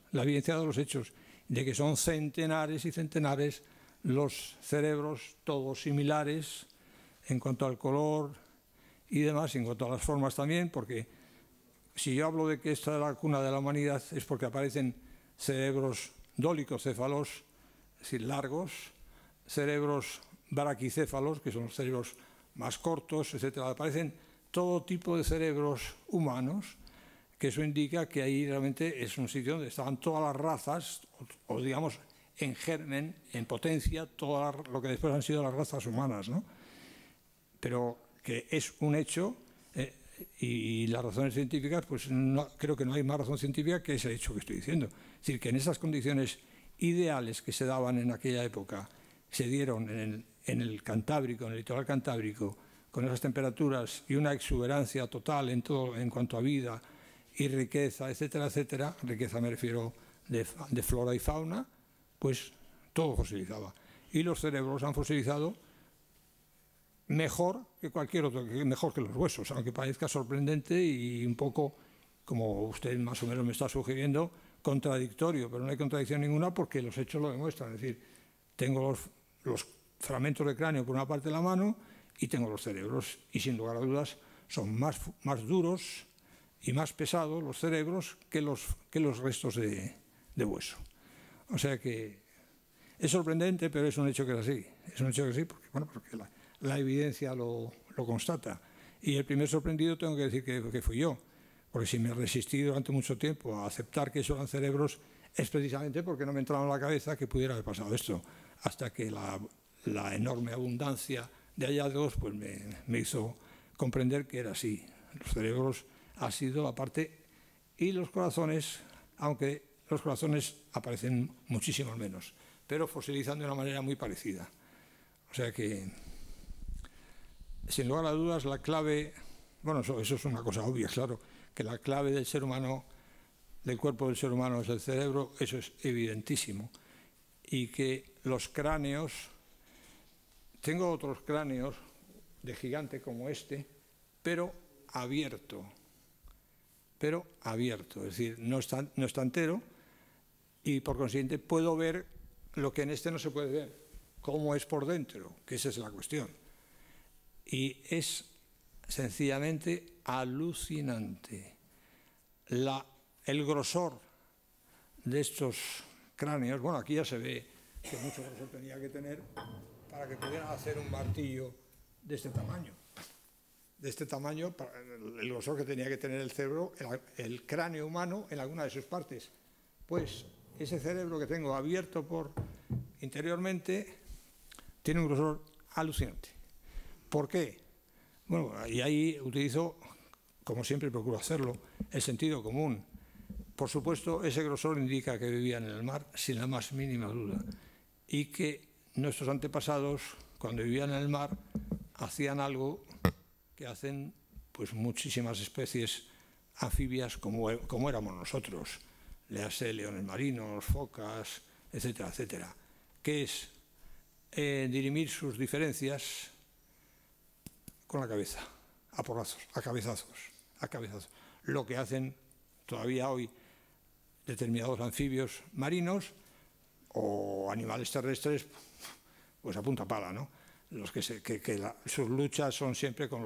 de que son centenares y centenares los cerebros, todos similares en cuanto al color y demás, en cuanto a las formas también, porque si yo hablo de que esta es la cuna de la humanidad es porque aparecen cerebros dólicocéfalos, es decir, largos, cerebros braquicéfalos, que son los cerebros más cortos, etcétera. Aparecen todo tipo de cerebros humanos, que eso indica que ahí realmente es un sitio donde estaban todas las razas, o digamos, en germen, en potencia, todo lo que después han sido las razas humanas, ¿no? Pero que es un hecho, y las razones científicas, pues creo que no hay más razón científica que ese hecho que estoy diciendo. Es decir, que en esas condiciones ideales que se daban en aquella época, se dieron en el Cantábrico, en el litoral cantábrico, con esas temperaturas y una exuberancia total en todo, en cuanto a vida y riqueza, etcétera, etcétera, riqueza me refiero de flora y fauna, pues todo fosilizaba. Y los cerebros han fosilizado mejor que cualquier otro, mejor que los huesos, aunque parezca sorprendente y un poco, como usted más o menos me está sugiriendo, contradictorio, pero no hay contradicción ninguna porque los hechos lo demuestran. Es decir, tengo los fragmentos de cráneo por una parte de la mano y tengo los cerebros, y sin lugar a dudas son más duros y más pesados los cerebros que los restos de hueso. O sea que es sorprendente, pero es un hecho que es así. Es un hecho que es así porque la evidencia lo constata. Y el primer sorprendido tengo que decir que fui yo, porque si me resistí durante mucho tiempo a aceptar que eso eran cerebros es precisamente porque no me entraba en la cabeza que pudiera haber pasado esto, hasta que la enorme abundancia de hallazgos pues me hizo comprender que era así. Los cerebros ha sido la parte, y los corazones, aunque los corazones aparecen muchísimo menos, pero fosilizan de una manera muy parecida. O sea que, sin lugar a dudas, la clave, bueno, eso es una cosa obvia, claro, que la clave del ser humano, del cuerpo del ser humano es el cerebro, eso es evidentísimo. Y que los cráneos, tengo otros cráneos de gigante como este, pero abierto, es decir, no está entero, y por consiguiente puedo ver lo que en este no se puede ver, cómo es por dentro, que esa es la cuestión. Y es sencillamente alucinante el grosor de estos cráneos. Bueno, aquí ya se ve que mucho grosor tenía que tener para que pudieran hacer un martillo de este tamaño. De este tamaño, el grosor que tenía que tener el cerebro, el cráneo humano en alguna de sus partes. Pues ese cerebro que tengo abierto interiormente tiene un grosor alucinante. ¿Por qué? Bueno, y ahí utilizo, como siempre procuro hacerlo, el sentido común. Por supuesto, ese grosor indica que vivían en el mar sin la más mínima duda, y que nuestros antepasados, cuando vivían en el mar, hacían algo que hacen pues muchísimas especies anfibias como éramos nosotros, léase leones marinos, focas, etcétera, etcétera, que es dirimir sus diferencias con la cabeza, a porrazos, a cabezazos. Lo que hacen todavía hoy determinados anfibios marinos o animales terrestres, pues a punta pala, ¿no? Los sus luchas son siempre con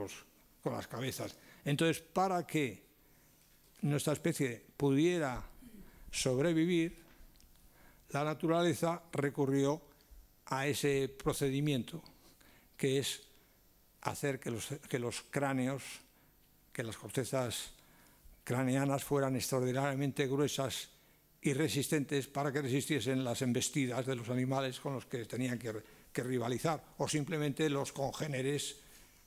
las cabezas. Entonces, para que nuestra especie pudiera sobrevivir, la naturaleza recurrió a ese procedimiento, que es hacer que los cráneos, que las cortezas craneanas fueran extraordinariamente gruesas y resistentes para que resistiesen las embestidas de los animales con los que tenían que rivalizar, o simplemente los congéneres,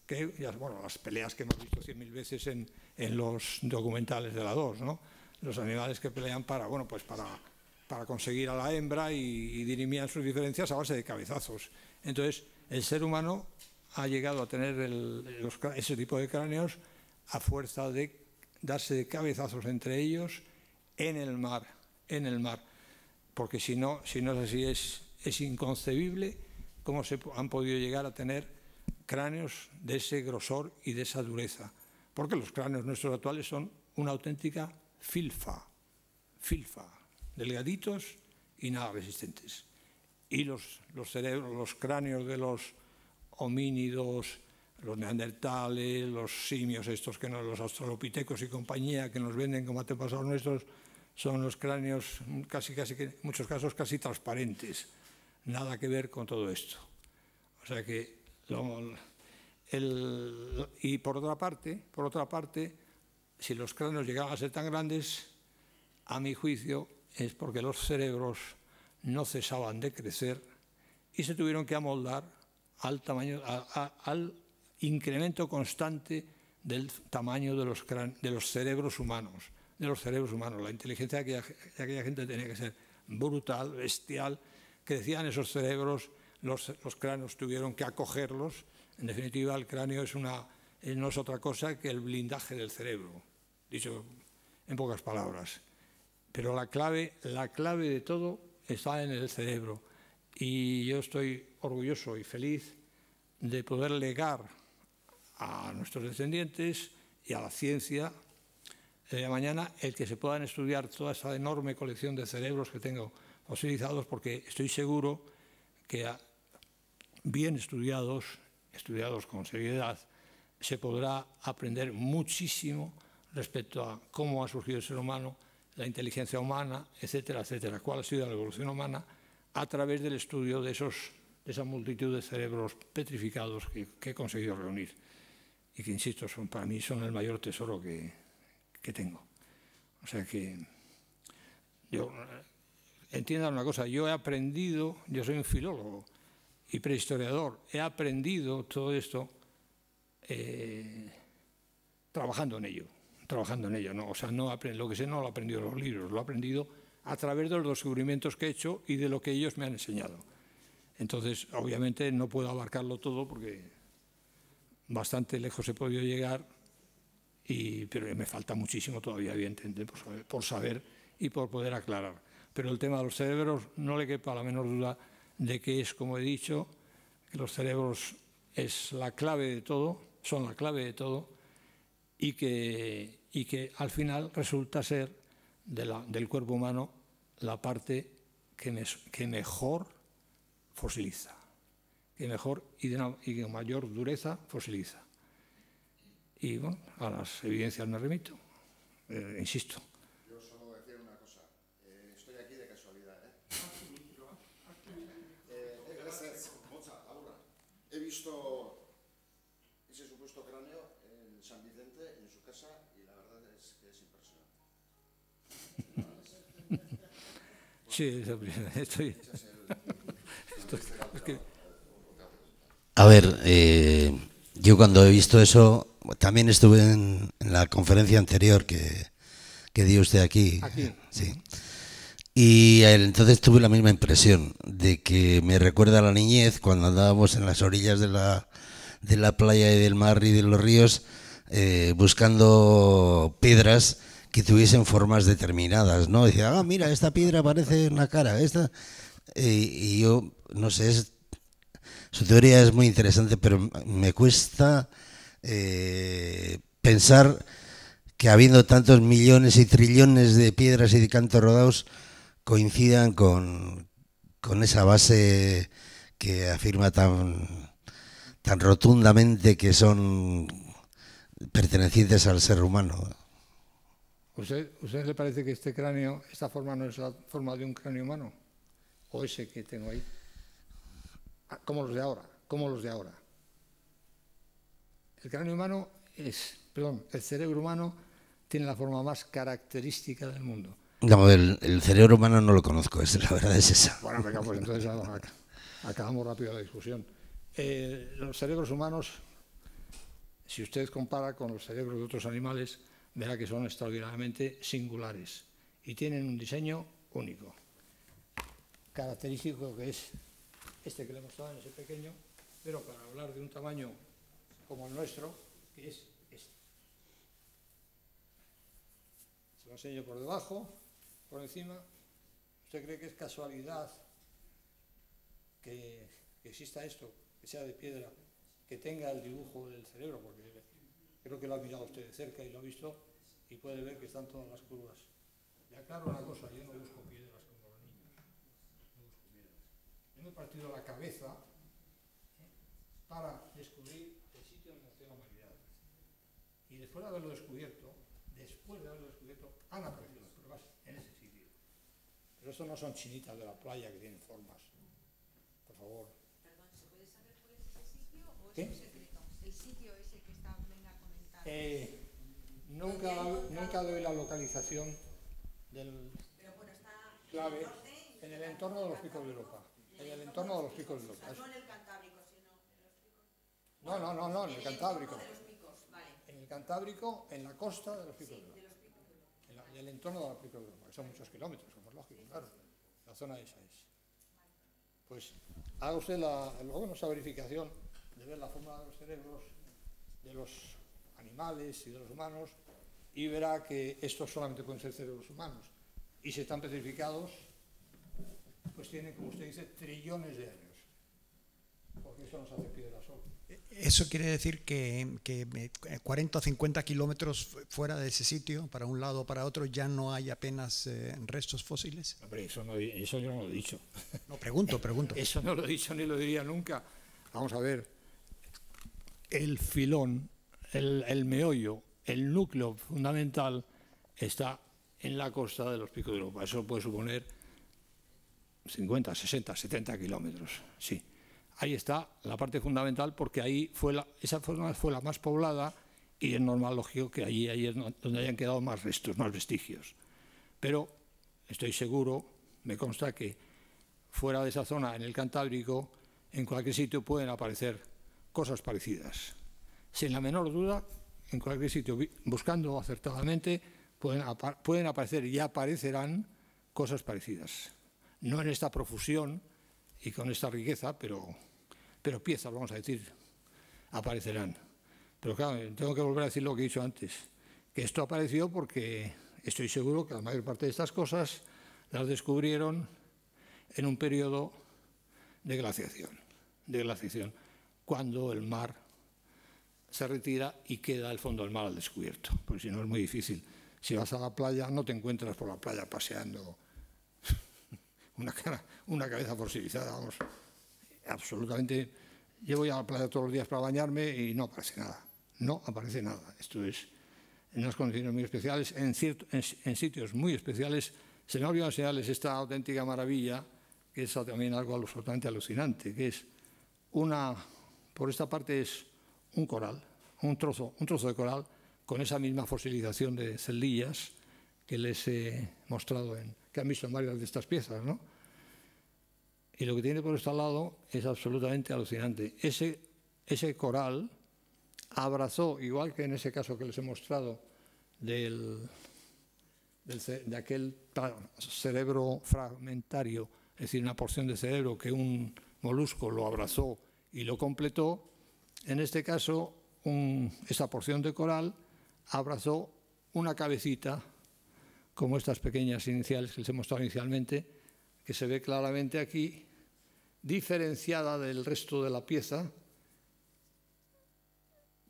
las peleas que hemos visto 100.000 veces en los documentales de la 2, ¿no? Los animales que pelean para conseguir a la hembra y dirimían sus diferencias a base de cabezazos. Entonces, el ser humano ha llegado a tener ese tipo de cráneos a fuerza de darse de cabezazos entre ellos en el mar, porque si no es así, es inconcebible cómo se han podido llegar a tener cráneos de ese grosor y de esa dureza, porque los cráneos nuestros actuales son una auténtica filfa, delgaditos y nada resistentes. Y los cerebros, los cráneos de los homínidos, los neandertales, los simios estos, los australopitecos y compañía, que nos venden como antepasados nuestros, son los cráneos en muchos casos casi transparentes. Nada que ver con todo esto. O sea que y por otra parte, si los cráneos llegaban a ser tan grandes, a mi juicio es porque los cerebros no cesaban de crecer y se tuvieron que amoldar al al incremento constante del tamaño de los cerebros humanos. La inteligencia de aquella gente tenía que ser brutal, bestial. Crecían esos cerebros, los cráneos tuvieron que acogerlos. En definitiva, el cráneo no es otra cosa que el blindaje del cerebro, dicho en pocas palabras. Pero la clave de todo está en el cerebro. Y yo estoy orgulloso y feliz de poder legar a nuestros descendientes y a la ciencia de mañana el que se puedan estudiar toda esa enorme colección de cerebros que tengo fosilizados, porque estoy seguro que bien estudiados con seriedad, se podrá aprender muchísimo respecto a cómo ha surgido el ser humano, la inteligencia humana, etcétera, etcétera, cuál ha sido la evolución humana a través del estudio de esa multitud de cerebros petrificados que he conseguido reunir y que, insisto, para mí son el mayor tesoro que tengo. O sea que yo, entiendan una cosa, yo soy un filólogo y prehistoriador, he aprendido todo esto trabajando en ello, ¿no? O sea, lo que sé no lo he aprendido en los libros, lo he aprendido a través de los descubrimientos que he hecho y de lo que ellos me han enseñado. Entonces, obviamente, no puedo abarcarlo todo porque bastante lejos he podido llegar, pero me falta muchísimo todavía, evidentemente, por saber y por poder aclarar. Pero el tema de los cerebros no le quepa la menor duda de que es, como he dicho, que los cerebros son la clave de todo y que al final resulta ser del cuerpo humano la parte que mejor fosiliza, que mejor y de mayor dureza fosiliza. Y bueno, a las evidencias me remito, insisto. Yo solo decir una cosa, estoy aquí de casualidad, gracias, Laura. He visto ese supuesto cráneo en San Vicente, en su casa, y la verdad es que es impresionante. Sí, estoy es que... A ver, yo cuando he visto eso, también estuve en la conferencia anterior que dio usted aquí. Sí. Y entonces tuve la misma impresión de que me recuerda a la niñez cuando andábamos en las orillas de la playa y del mar y de los ríos buscando piedras que tuviesen formas determinadas, ¿no? Decía, mira, esta piedra parece una cara, esta... y yo, no sé, su teoría es muy interesante, pero me cuesta pensar que habiendo tantos millones y trillones de piedras y de cantos rodados coincidan con esa base que afirma tan rotundamente que son pertenecientes al ser humano. ¿Usted le parece que este cráneo, esta forma no es la forma de un cráneo humano? ¿O ese que tengo ahí? Como los de ahora, El cráneo humano el cerebro humano tiene la forma más característica del mundo. No, el cerebro humano no lo conozco, la verdad es esa. Bueno, venga, pues entonces acabamos rápido la discusión. Los cerebros humanos, si usted compara con los cerebros de otros animales, verá que son extraordinariamente singulares y tienen un diseño único. Característico que es este que le he mostrado en ese pequeño, pero para hablar de un tamaño como el nuestro, que es este. Se lo enseño por debajo, por encima. ¿Usted cree que es casualidad que exista esto, que sea de piedra, que tenga el dibujo del cerebro? Porque creo que lo ha mirado usted de cerca y lo ha visto y puede ver que están todas las curvas. Le aclaro una cosa, yo no busco piedras como los niños, no busco piedras. Yo me he partido la cabeza para descubrir el sitio donde nació la humanidad. Y después de haberlo descubierto, han aparecido las pruebas en ese sitio. Pero estos no son chinitas de la playa que tienen formas. Por favor. Perdón, ¿se puede saber cuál es ese sitio o es un secreto? El sitio ese que está venga a comentar. Nunca doy la localización del clave en el entorno de los picos de Europa. En el entorno de los picos de Europa. No en el Cantábrico, sino en los picos. No, en el Cantábrico. En los picos, vale. En el Cantábrico, en la costa de los picos de Europa. En el entorno de los picos de Europa, que son muchos kilómetros, como es lógico, claro. La zona esa es. Pues haga usted luego esa verificación de ver la forma de los cerebros de los animales y de los humanos y verá que estos solamente pueden ser cerebros humanos. Y si están petrificados, pues tienen, como usted dice, trillones de años. Porque eso no se hace piedra solo. Eso quiere decir que 40 o 50 kilómetros fuera de ese sitio, para un lado o para otro, ya no hay apenas restos fósiles. Hombre, eso yo no lo he dicho. No, pregunto. Eso no lo he dicho ni lo diría nunca. Vamos a ver, el filón, el meollo, el núcleo fundamental está en la costa de los picos de Europa. Eso puede suponer 50, 60, 70 kilómetros, sí. Ahí está la parte fundamental porque ahí esa zona fue la más poblada y es normal, lógico, que ahí es donde hayan quedado más restos, más vestigios. Pero estoy seguro, me consta que fuera de esa zona, en el Cantábrico, en cualquier sitio pueden aparecer cosas parecidas. Sin la menor duda, en cualquier sitio, buscando acertadamente, pueden aparecer y aparecerán cosas parecidas. No en esta profusión y con esta riqueza, pero piezas, vamos a decir, aparecerán. Pero claro, tengo que volver a decir lo que he dicho antes, que esto apareció porque estoy seguro que la mayor parte de estas cosas las descubrieron en un periodo de glaciación, cuando el mar se retira y queda el fondo del mar al descubierto, porque si no es muy difícil. Si vas a la playa no te encuentras por la playa paseando una cabeza fosilizada, vamos, absolutamente. Yo voy a la playa todos los días para bañarme y no aparece nada, Esto es en unas condiciones muy especiales, en sitios muy especiales. Se me ha olvidado enseñarles esta auténtica maravilla, que es también algo absolutamente alucinante, que es por esta parte es un coral, un trozo de coral con esa misma fosilización de celdillas que les he mostrado, que han visto en varias de estas piezas, ¿no? Y lo que tiene por este lado es absolutamente alucinante. Ese coral abrazó, igual que en ese caso que les he mostrado, de aquel cerebro fragmentario, es decir, una porción de cerebro que un molusco lo abrazó y lo completó, En este caso, esta porción de coral abrazó una cabecita, como estas pequeñas iniciales que les he mostrado inicialmente, que se ve claramente aquí, diferenciada del resto de la pieza,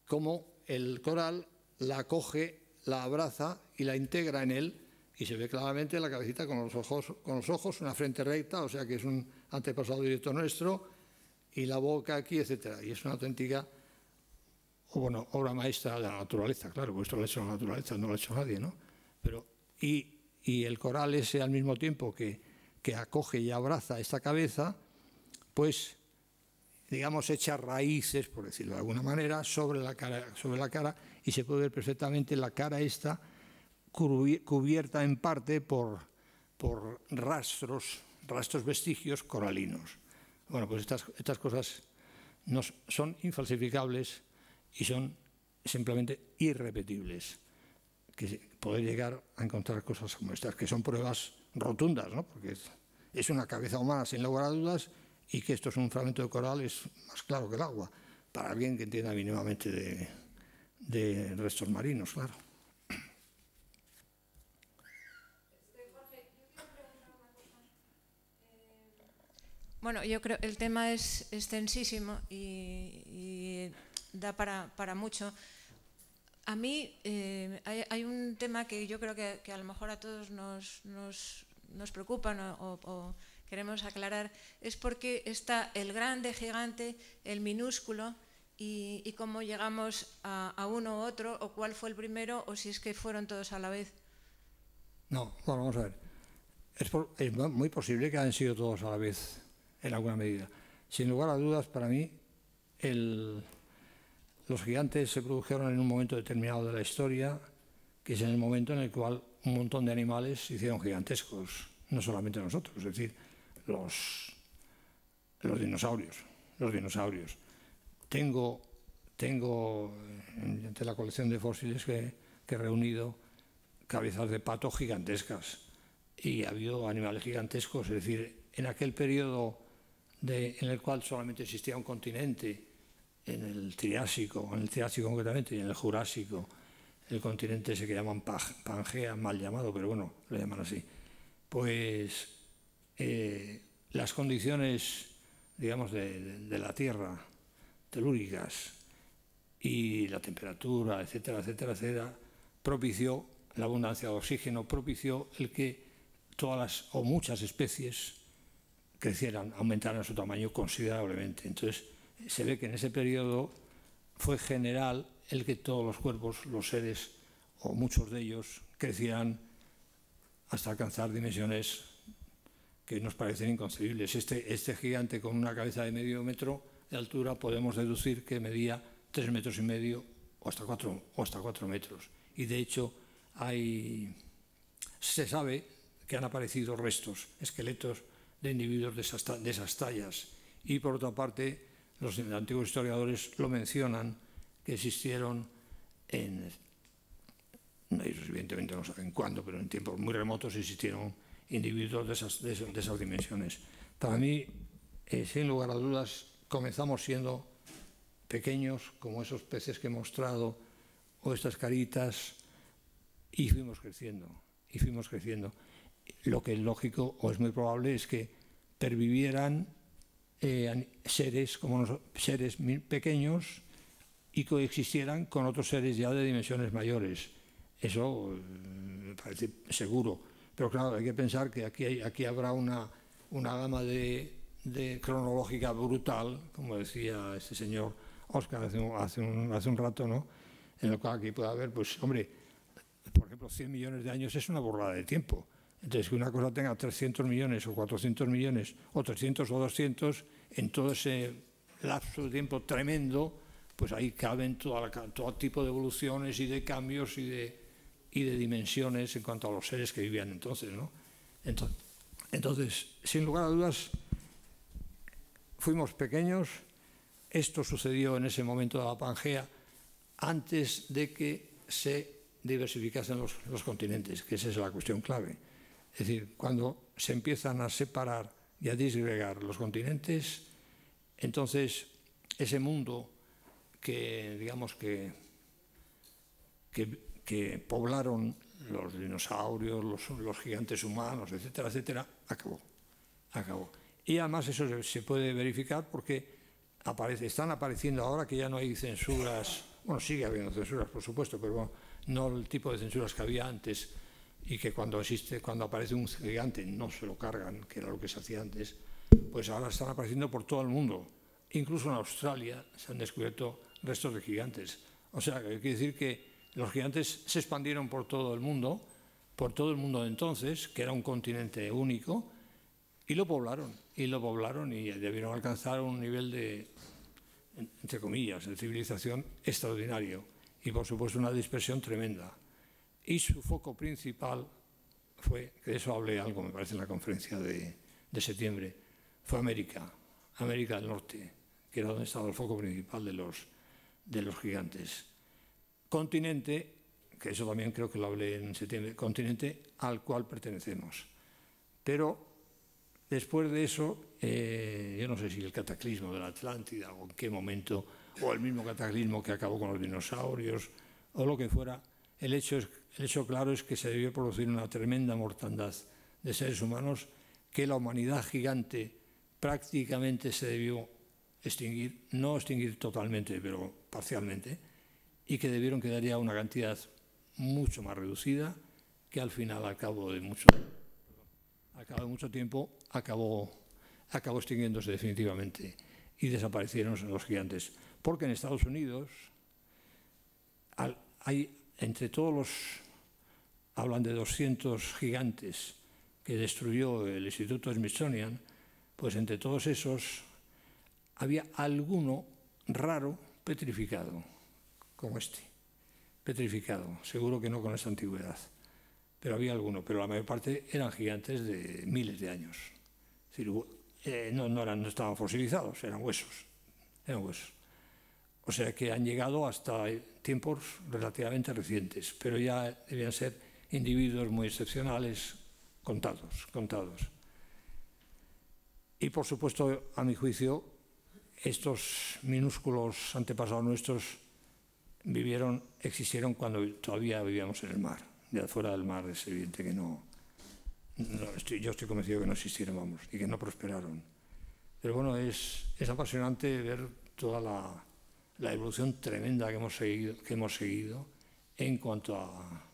como el coral la coge, la abraza y la integra en él, y se ve claramente la cabecita con los ojos, una frente recta, o sea que es un antepasado directo nuestro, y la boca aquí, etcétera. Y es una auténtica, obra maestra de la naturaleza, claro, porque esto lo ha hecho la naturaleza, no lo ha hecho nadie, ¿no? Pero, y el coral ese al mismo tiempo que acoge y abraza esta cabeza, pues, digamos, echa raíces, por decirlo de alguna manera, sobre la cara, y se puede ver perfectamente la cara esta cubierta en parte por rastros, vestigios coralinos. Bueno, pues estas cosas son infalsificables y son simplemente irrepetibles. Que poder llegar a encontrar cosas como estas, que son pruebas rotundas, ¿no? Porque es una cabeza humana sin lugar a dudas, y que esto es un fragmento de coral es más claro que el agua, para alguien que entienda mínimamente de restos marinos, claro. Bueno, yo creo que el tema es extensísimo y da para mucho. A mí hay un tema que yo creo que a lo mejor a todos nos preocupa, ¿no? o queremos aclarar, es porque está el grande, gigante, el minúsculo, y cómo llegamos a uno u otro, o cuál fue el primero, o si es que fueron todos a la vez. No, bueno, vamos a ver. Es muy posible que hayan sido todos a la vez, en alguna medida. Sin lugar a dudas, para mí, los gigantes se produjeron en un momento determinado de la historia, que es en el momento en el cual un montón de animales se hicieron gigantescos, no solamente nosotros, es decir, los dinosaurios. Tengo entre la colección de fósiles que he reunido cabezas de pato gigantescas, y ha habido animales gigantescos, es decir, en aquel periodo en el cual solamente existía un continente, en el Triásico concretamente, y en el Jurásico, el continente ese que llaman Pangea, mal llamado, pero bueno, lo llaman así, pues las condiciones, digamos, de la Tierra, telúricas, y la temperatura, etcétera, etcétera, etcétera, propició la abundancia de oxígeno, propició el que todas o muchas especies crecieran, aumentaran su tamaño considerablemente. Entonces, se ve que en ese periodo fue general el que todos los cuerpos, los seres, o muchos de ellos, crecieran hasta alcanzar dimensiones que nos parecen inconcebibles. Este gigante con una cabeza de medio metro de altura, podemos deducir que medía 3,5 metros o hasta 4 metros. Y de hecho, se sabe que han aparecido restos, esqueletos de individuos de esas tallas. Y por otra parte, los antiguos historiadores lo mencionan, que existieron ellos evidentemente no saben cuándo, pero en tiempos muy remotos existieron individuos de esas dimensiones. Para mí, sin lugar a dudas, comenzamos siendo pequeños, como esos peces que he mostrado, o estas caritas, y fuimos creciendo. Lo que es lógico, o es muy probable, es que pervivieran seres pequeños y coexistieran con otros seres ya de dimensiones mayores. Eso me parece seguro. Pero claro, hay que pensar que aquí habrá una gama cronológica brutal, como decía este señor Óscar hace un rato, ¿no? En lo cual aquí puede haber, pues, hombre, por ejemplo, 100 millones de años es una borrada de tiempo. Entonces, que una cosa tenga 300 millones o 400 millones o 300 o 200, en todo ese lapso de tiempo tremendo, pues ahí caben todo tipo de evoluciones y de cambios y de dimensiones en cuanto a los seres que vivían entonces, ¿no? Entonces, sin lugar a dudas, fuimos pequeños. Esto sucedió en ese momento de la Pangea, antes de que se diversificasen los continentes, que esa es la cuestión clave. Es decir, cuando se empiezan a separar y a disgregar los continentes, entonces ese mundo digamos que poblaron los dinosaurios, los gigantes humanos, etcétera, etcétera, acabó. Y además eso se puede verificar porque están apareciendo ahora que ya no hay censuras, bueno, sigue habiendo censuras, por supuesto, pero bueno, no el tipo de censuras que había antes, y que cuando aparece un gigante no se lo cargan, que era lo que se hacía antes, pues ahora están apareciendo por todo el mundo. Incluso en Australia se han descubierto restos de gigantes. O sea, que quiere decir que los gigantes se expandieron por todo el mundo de entonces, que era un continente único, y lo poblaron y debieron alcanzar un nivel de, entre comillas, de civilización extraordinario y, por supuesto, una dispersión tremenda. Y su foco principal fue, que de eso hablé algo, me parece, en la conferencia de septiembre, fue América del Norte, que era donde estaba el foco principal de los gigantes. Continente, que eso también creo que lo hablé en septiembre, continente al cual pertenecemos. Pero después de eso, yo no sé si el cataclismo de la Atlántida o en qué momento, o el mismo cataclismo que acabó con los dinosaurios, o lo que fuera, el hecho claro es que se debió producir una tremenda mortandad de seres humanos, que la humanidad gigante prácticamente se debió extinguir, no extinguir totalmente, pero parcialmente, y que debieron quedar ya una cantidad mucho más reducida, que al final, al cabo de mucho tiempo, acabó extinguiéndose definitivamente y desaparecieron los gigantes. Porque en Estados Unidos hay, entre todos los, hablan de 200 gigantes que destruyó el Instituto Smithsonian, pues entre todos esos había alguno raro petrificado, como este, petrificado, seguro que no con esa antigüedad, pero había alguno, pero la mayor parte eran gigantes de miles de años. Es decir, no estaban fosilizados, eran huesos. O sea que han llegado hasta tiempos relativamente recientes, pero ya debían ser individuos muy excepcionales, contados. Y por supuesto, a mi juicio, estos minúsculos antepasados nuestros existieron cuando todavía vivíamos en el mar. Ya fuera del mar es evidente que yo estoy convencido que no existieron, vamos, y que no prosperaron. Pero bueno, es apasionante ver toda la evolución tremenda que hemos seguido en cuanto a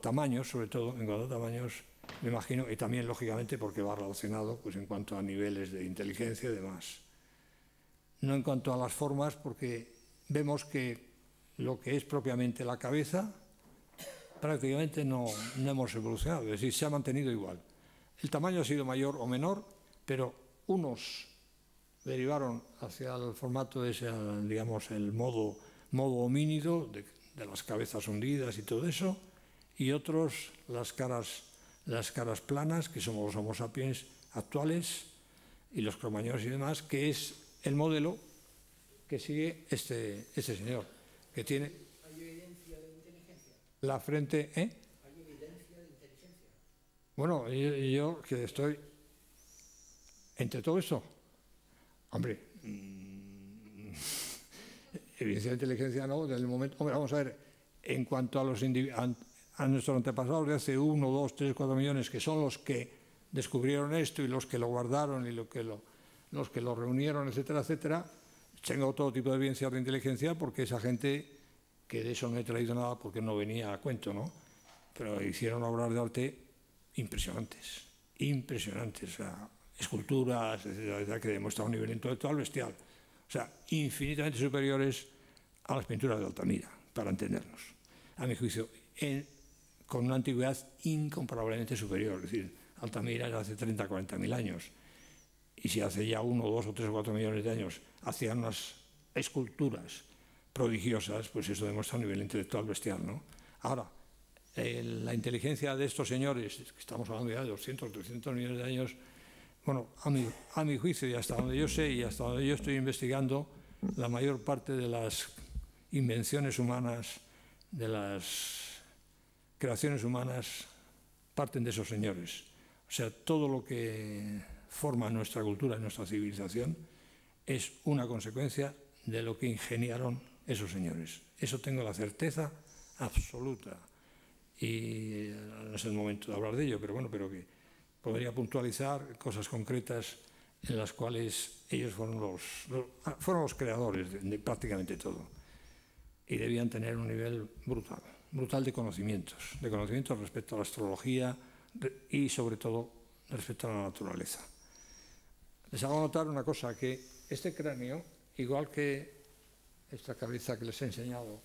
tamaños, sobre todo en cuanto a tamaños, me imagino, y también lógicamente porque va relacionado pues en cuanto a niveles de inteligencia y demás. No en cuanto a las formas, porque vemos que lo que es propiamente la cabeza prácticamente no hemos evolucionado, es decir, se ha mantenido igual. El tamaño ha sido mayor o menor, pero unos derivaron hacia el formato de ese, digamos, el modo homínido, de las cabezas hundidas y todo eso, y otros las caras planas, que somos los Homo sapiens actuales, y los cromañones y demás, que es el modelo que sigue este señor, que tiene la frente... ¿Hay evidencia de inteligencia? Bueno, yo que estoy entre todo eso, hombre, evidencia de inteligencia no, del momento... Hombre, vamos a ver, en cuanto a nuestros antepasados de hace 1, 2, 3, 4 millones, que son los que descubrieron esto y los que lo guardaron y los que lo reunieron, etcétera, etcétera, tengo todo tipo de evidencias de inteligencia porque esa gente, que de eso no he traído nada porque no venía a cuento, ¿no? Pero hicieron obras de arte impresionantes, o sea, esculturas, etcétera, que demuestran un nivel intelectual bestial, o sea, infinitamente superiores a las pinturas de Altamira, para entendernos, a mi juicio, con una antigüedad incomparablemente superior, es decir, Altamira es hace 30, 40.000 años, y si hace ya 1, 2 o 3 o 4 millones de años hacían unas esculturas prodigiosas, pues eso demuestra un nivel intelectual bestial, ¿no? Ahora, la inteligencia de estos señores, que estamos hablando ya de 200, 300 millones de años, bueno, a mi juicio, y hasta donde yo sé y hasta donde yo estoy investigando, la mayor parte de las invenciones humanas, de las creaciones humanas, parten de esos señores. O sea, todo lo que forma nuestra cultura y nuestra civilización es una consecuencia de lo que ingeniaron esos señores. Eso tengo la certeza absoluta. Y no es el momento de hablar de ello, pero bueno, pero que podría puntualizar cosas concretas en las cuales ellos fueron los creadores de prácticamente todo. Y debían tener un nivel brutal de conocimientos respecto a la astrología y sobre todo respecto a la naturaleza. Les hago notar una cosa, que este cráneo, igual que esta cabeza que les he enseñado,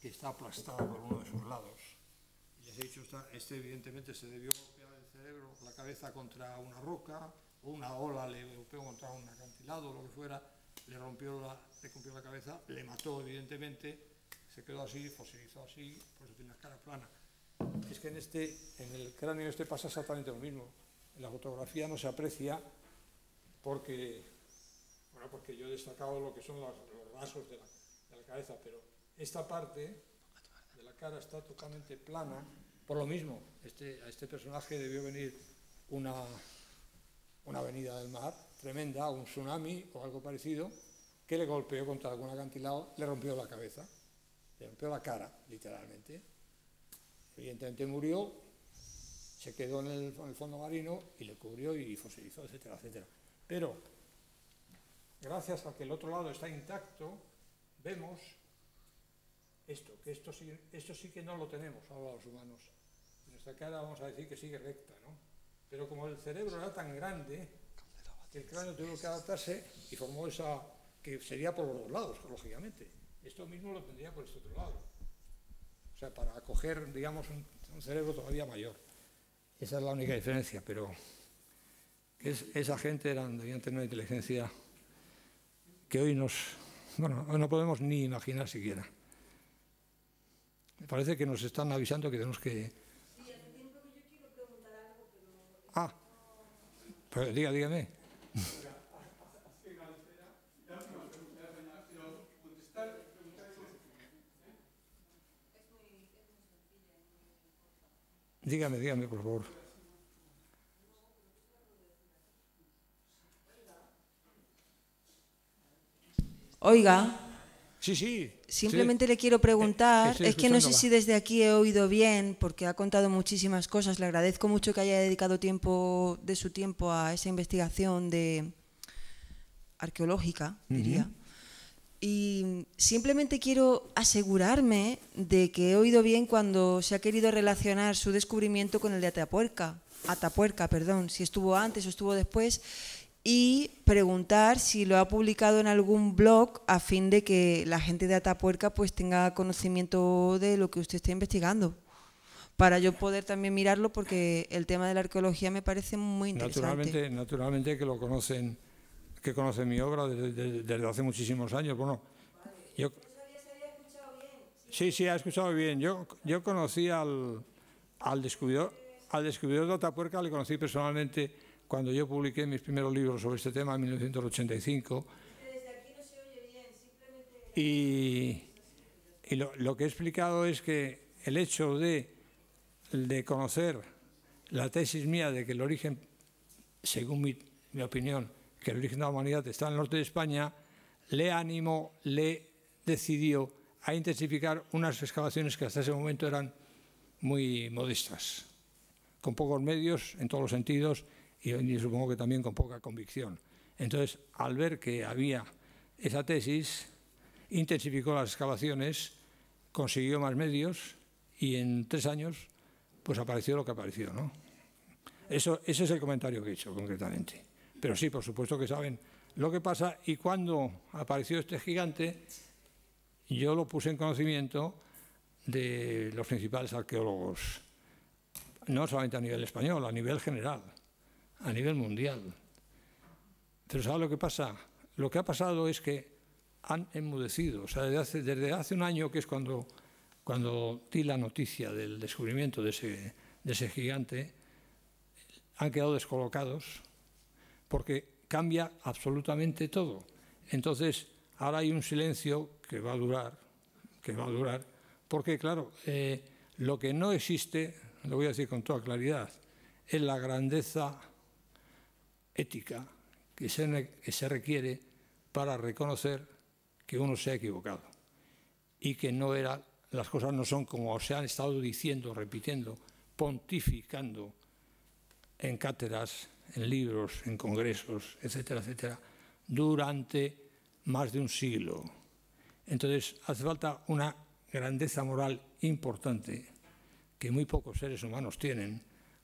que está aplastada por uno de sus lados, y les he dicho, este evidentemente se debió golpear el cerebro, la cabeza contra una roca, o una ola le golpeó contra un acantilado, o lo que fuera, le rompió la cabeza, le mató evidentemente, se quedó así, fosilizó así, por eso tiene la cara plana. Es que en el cráneo pasa exactamente lo mismo. En la fotografía no se aprecia porque yo he destacado lo que son los rasgos de la cabeza, pero esta parte de la cara está totalmente plana. Por lo mismo, a este personaje debió venir una venida del mar tremenda, un tsunami o algo parecido, que le golpeó contra algún acantilado, le rompió la cabeza, le rompió la cara, literalmente. Evidentemente murió, se quedó en el fondo marino y le cubrió y fosilizó, etcétera, etcétera. Pero, gracias a que el otro lado está intacto, vemos esto, que esto sí que no lo tenemos ahora los humanos. Nuestra cara vamos a decir que sigue recta, ¿no? Pero como el cerebro era tan grande, el cráneo tuvo que adaptarse y formó esa, que sería por los dos lados, lógicamente. Esto mismo lo tendría por este otro lado. O sea, para acoger, digamos, un cerebro todavía mayor. Esa es la única diferencia, pero esa gente debían tener una inteligencia que hoy hoy no podemos ni imaginar siquiera. Me parece que nos están avisando que tenemos que... Sí, hace tiempo que yo quiero preguntar algo, pero... Pues dígame. Dígame, por favor. Oiga. Sí. Simplemente le quiero preguntar, es que no sé si desde aquí he oído bien, porque ha contado muchísimas cosas. Le agradezco mucho que haya dedicado tiempo de su tiempo a esa investigación arqueológica, diría. Y simplemente quiero asegurarme de que he oído bien cuando se ha querido relacionar su descubrimiento con el de Atapuerca, si estuvo antes o estuvo después, y preguntar si lo ha publicado en algún blog a fin de que la gente de Atapuerca pues tenga conocimiento de lo que usted está investigando, para yo poder también mirarlo, porque el tema de la arqueología me parece muy interesante. Naturalmente que lo conocen, que conocen mi obra desde hace muchísimos años. Bueno, yo sí, ha escuchado bien. Yo conocí al descubridor de Atapuerca, le conocí personalmente cuando yo publiqué mis primeros libros sobre este tema en 1985. Desde aquí no se oye bien, simplemente... Y lo que he explicado es que el hecho de conocer la tesis mía de que el origen, según mi opinión, que el origen de la humanidad está en el norte de España, le decidió a intensificar unas excavaciones que hasta ese momento eran muy modestas, con pocos medios en todos los sentidos y supongo que también con poca convicción. Entonces, al ver que había esa tesis, intensificó las excavaciones, consiguió más medios y en 3 años pues apareció lo que apareció, ¿no? Ese es el comentario que he hecho concretamente. Pero sí, por supuesto que saben lo que pasa, y cuando apareció este gigante, yo lo puse en conocimiento de los principales arqueólogos, no solamente a nivel español, a nivel general, a nivel mundial. Pero ¿sabe lo que pasa? Lo que ha pasado es que han enmudecido. O sea, desde hace un año, que es cuando di la noticia del descubrimiento de ese gigante, han quedado descolocados, porque cambia absolutamente todo. Entonces, ahora hay un silencio que va a durar, porque, claro, lo que no existe, lo voy a decir con toda claridad, es la grandeza ética que se requiere para reconocer que uno se ha equivocado y que no era, las cosas no son como se han estado diciendo, repitiendo, pontificando en cátedras, en libros, en congresos, etcétera, etcétera, durante más de un siglo. Entonces hace falta una grandeza moral importante que muy pocos seres humanos tienen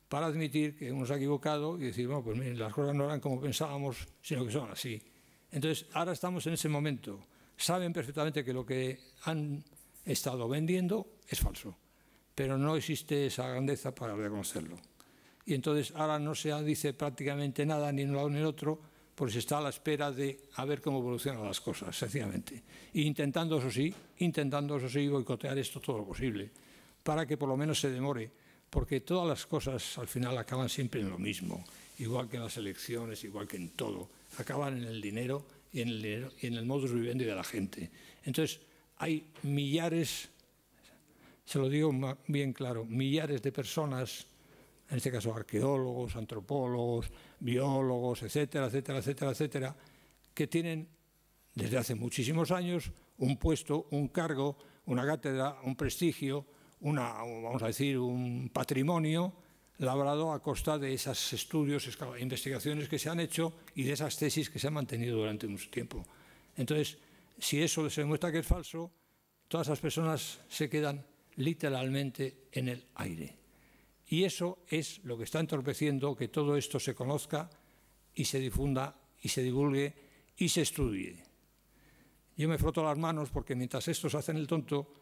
para admitir que uno se ha equivocado y decir, bueno, pues miren, las cosas no eran como pensábamos, sino que son así. Entonces, ahora estamos en ese momento. Saben perfectamente que lo que han estado vendiendo es falso, pero no existe esa grandeza para reconocerlo. Y entonces, ahora no se dice prácticamente nada, ni en un lado ni en el otro, porque se está a la espera de a ver cómo evolucionan las cosas, sencillamente. E intentando, eso sí, boicotear esto todo lo posible, para que por lo menos se demore, porque todas las cosas al final acaban siempre en lo mismo, igual que en las elecciones, igual que en todo, acaban en el dinero y en el modus vivendi de la gente. Entonces, hay millares, se lo digo bien claro, millares de personas, en este caso arqueólogos, antropólogos, biólogos, etcétera, etcétera, etcétera, etcétera, que tienen desde hace muchísimos años un puesto, un cargo, una cátedra, un prestigio, vamos a decir, un patrimonio labrado a costa de esos estudios, investigaciones que se han hecho y de esas tesis que se han mantenido durante mucho tiempo. Entonces, si eso se demuestra que es falso, todas esas personas se quedan literalmente en el aire. Y eso es lo que está entorpeciendo que todo esto se conozca y se difunda y se divulgue y se estudie. Yo me froto las manos porque mientras estos hacen el tonto,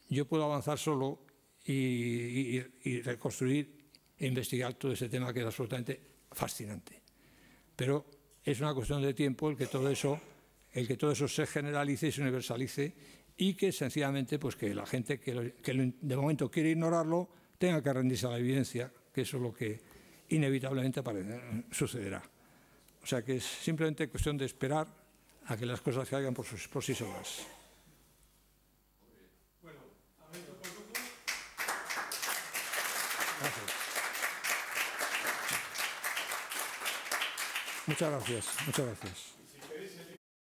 yo puedo avanzar solo y reconstruir e investigar todo ese tema que es absolutamente fascinante. Pero es una cuestión de tiempo el que todo eso se generalice y se universalice y que sencillamente pues que la gente que de momento quiere ignorarlo tenga que rendirse a la evidencia, que eso es lo que inevitablemente sucederá. O sea que es simplemente cuestión de esperar a que las cosas caigan por sí solas. Gracias. Muchas gracias, muchas gracias.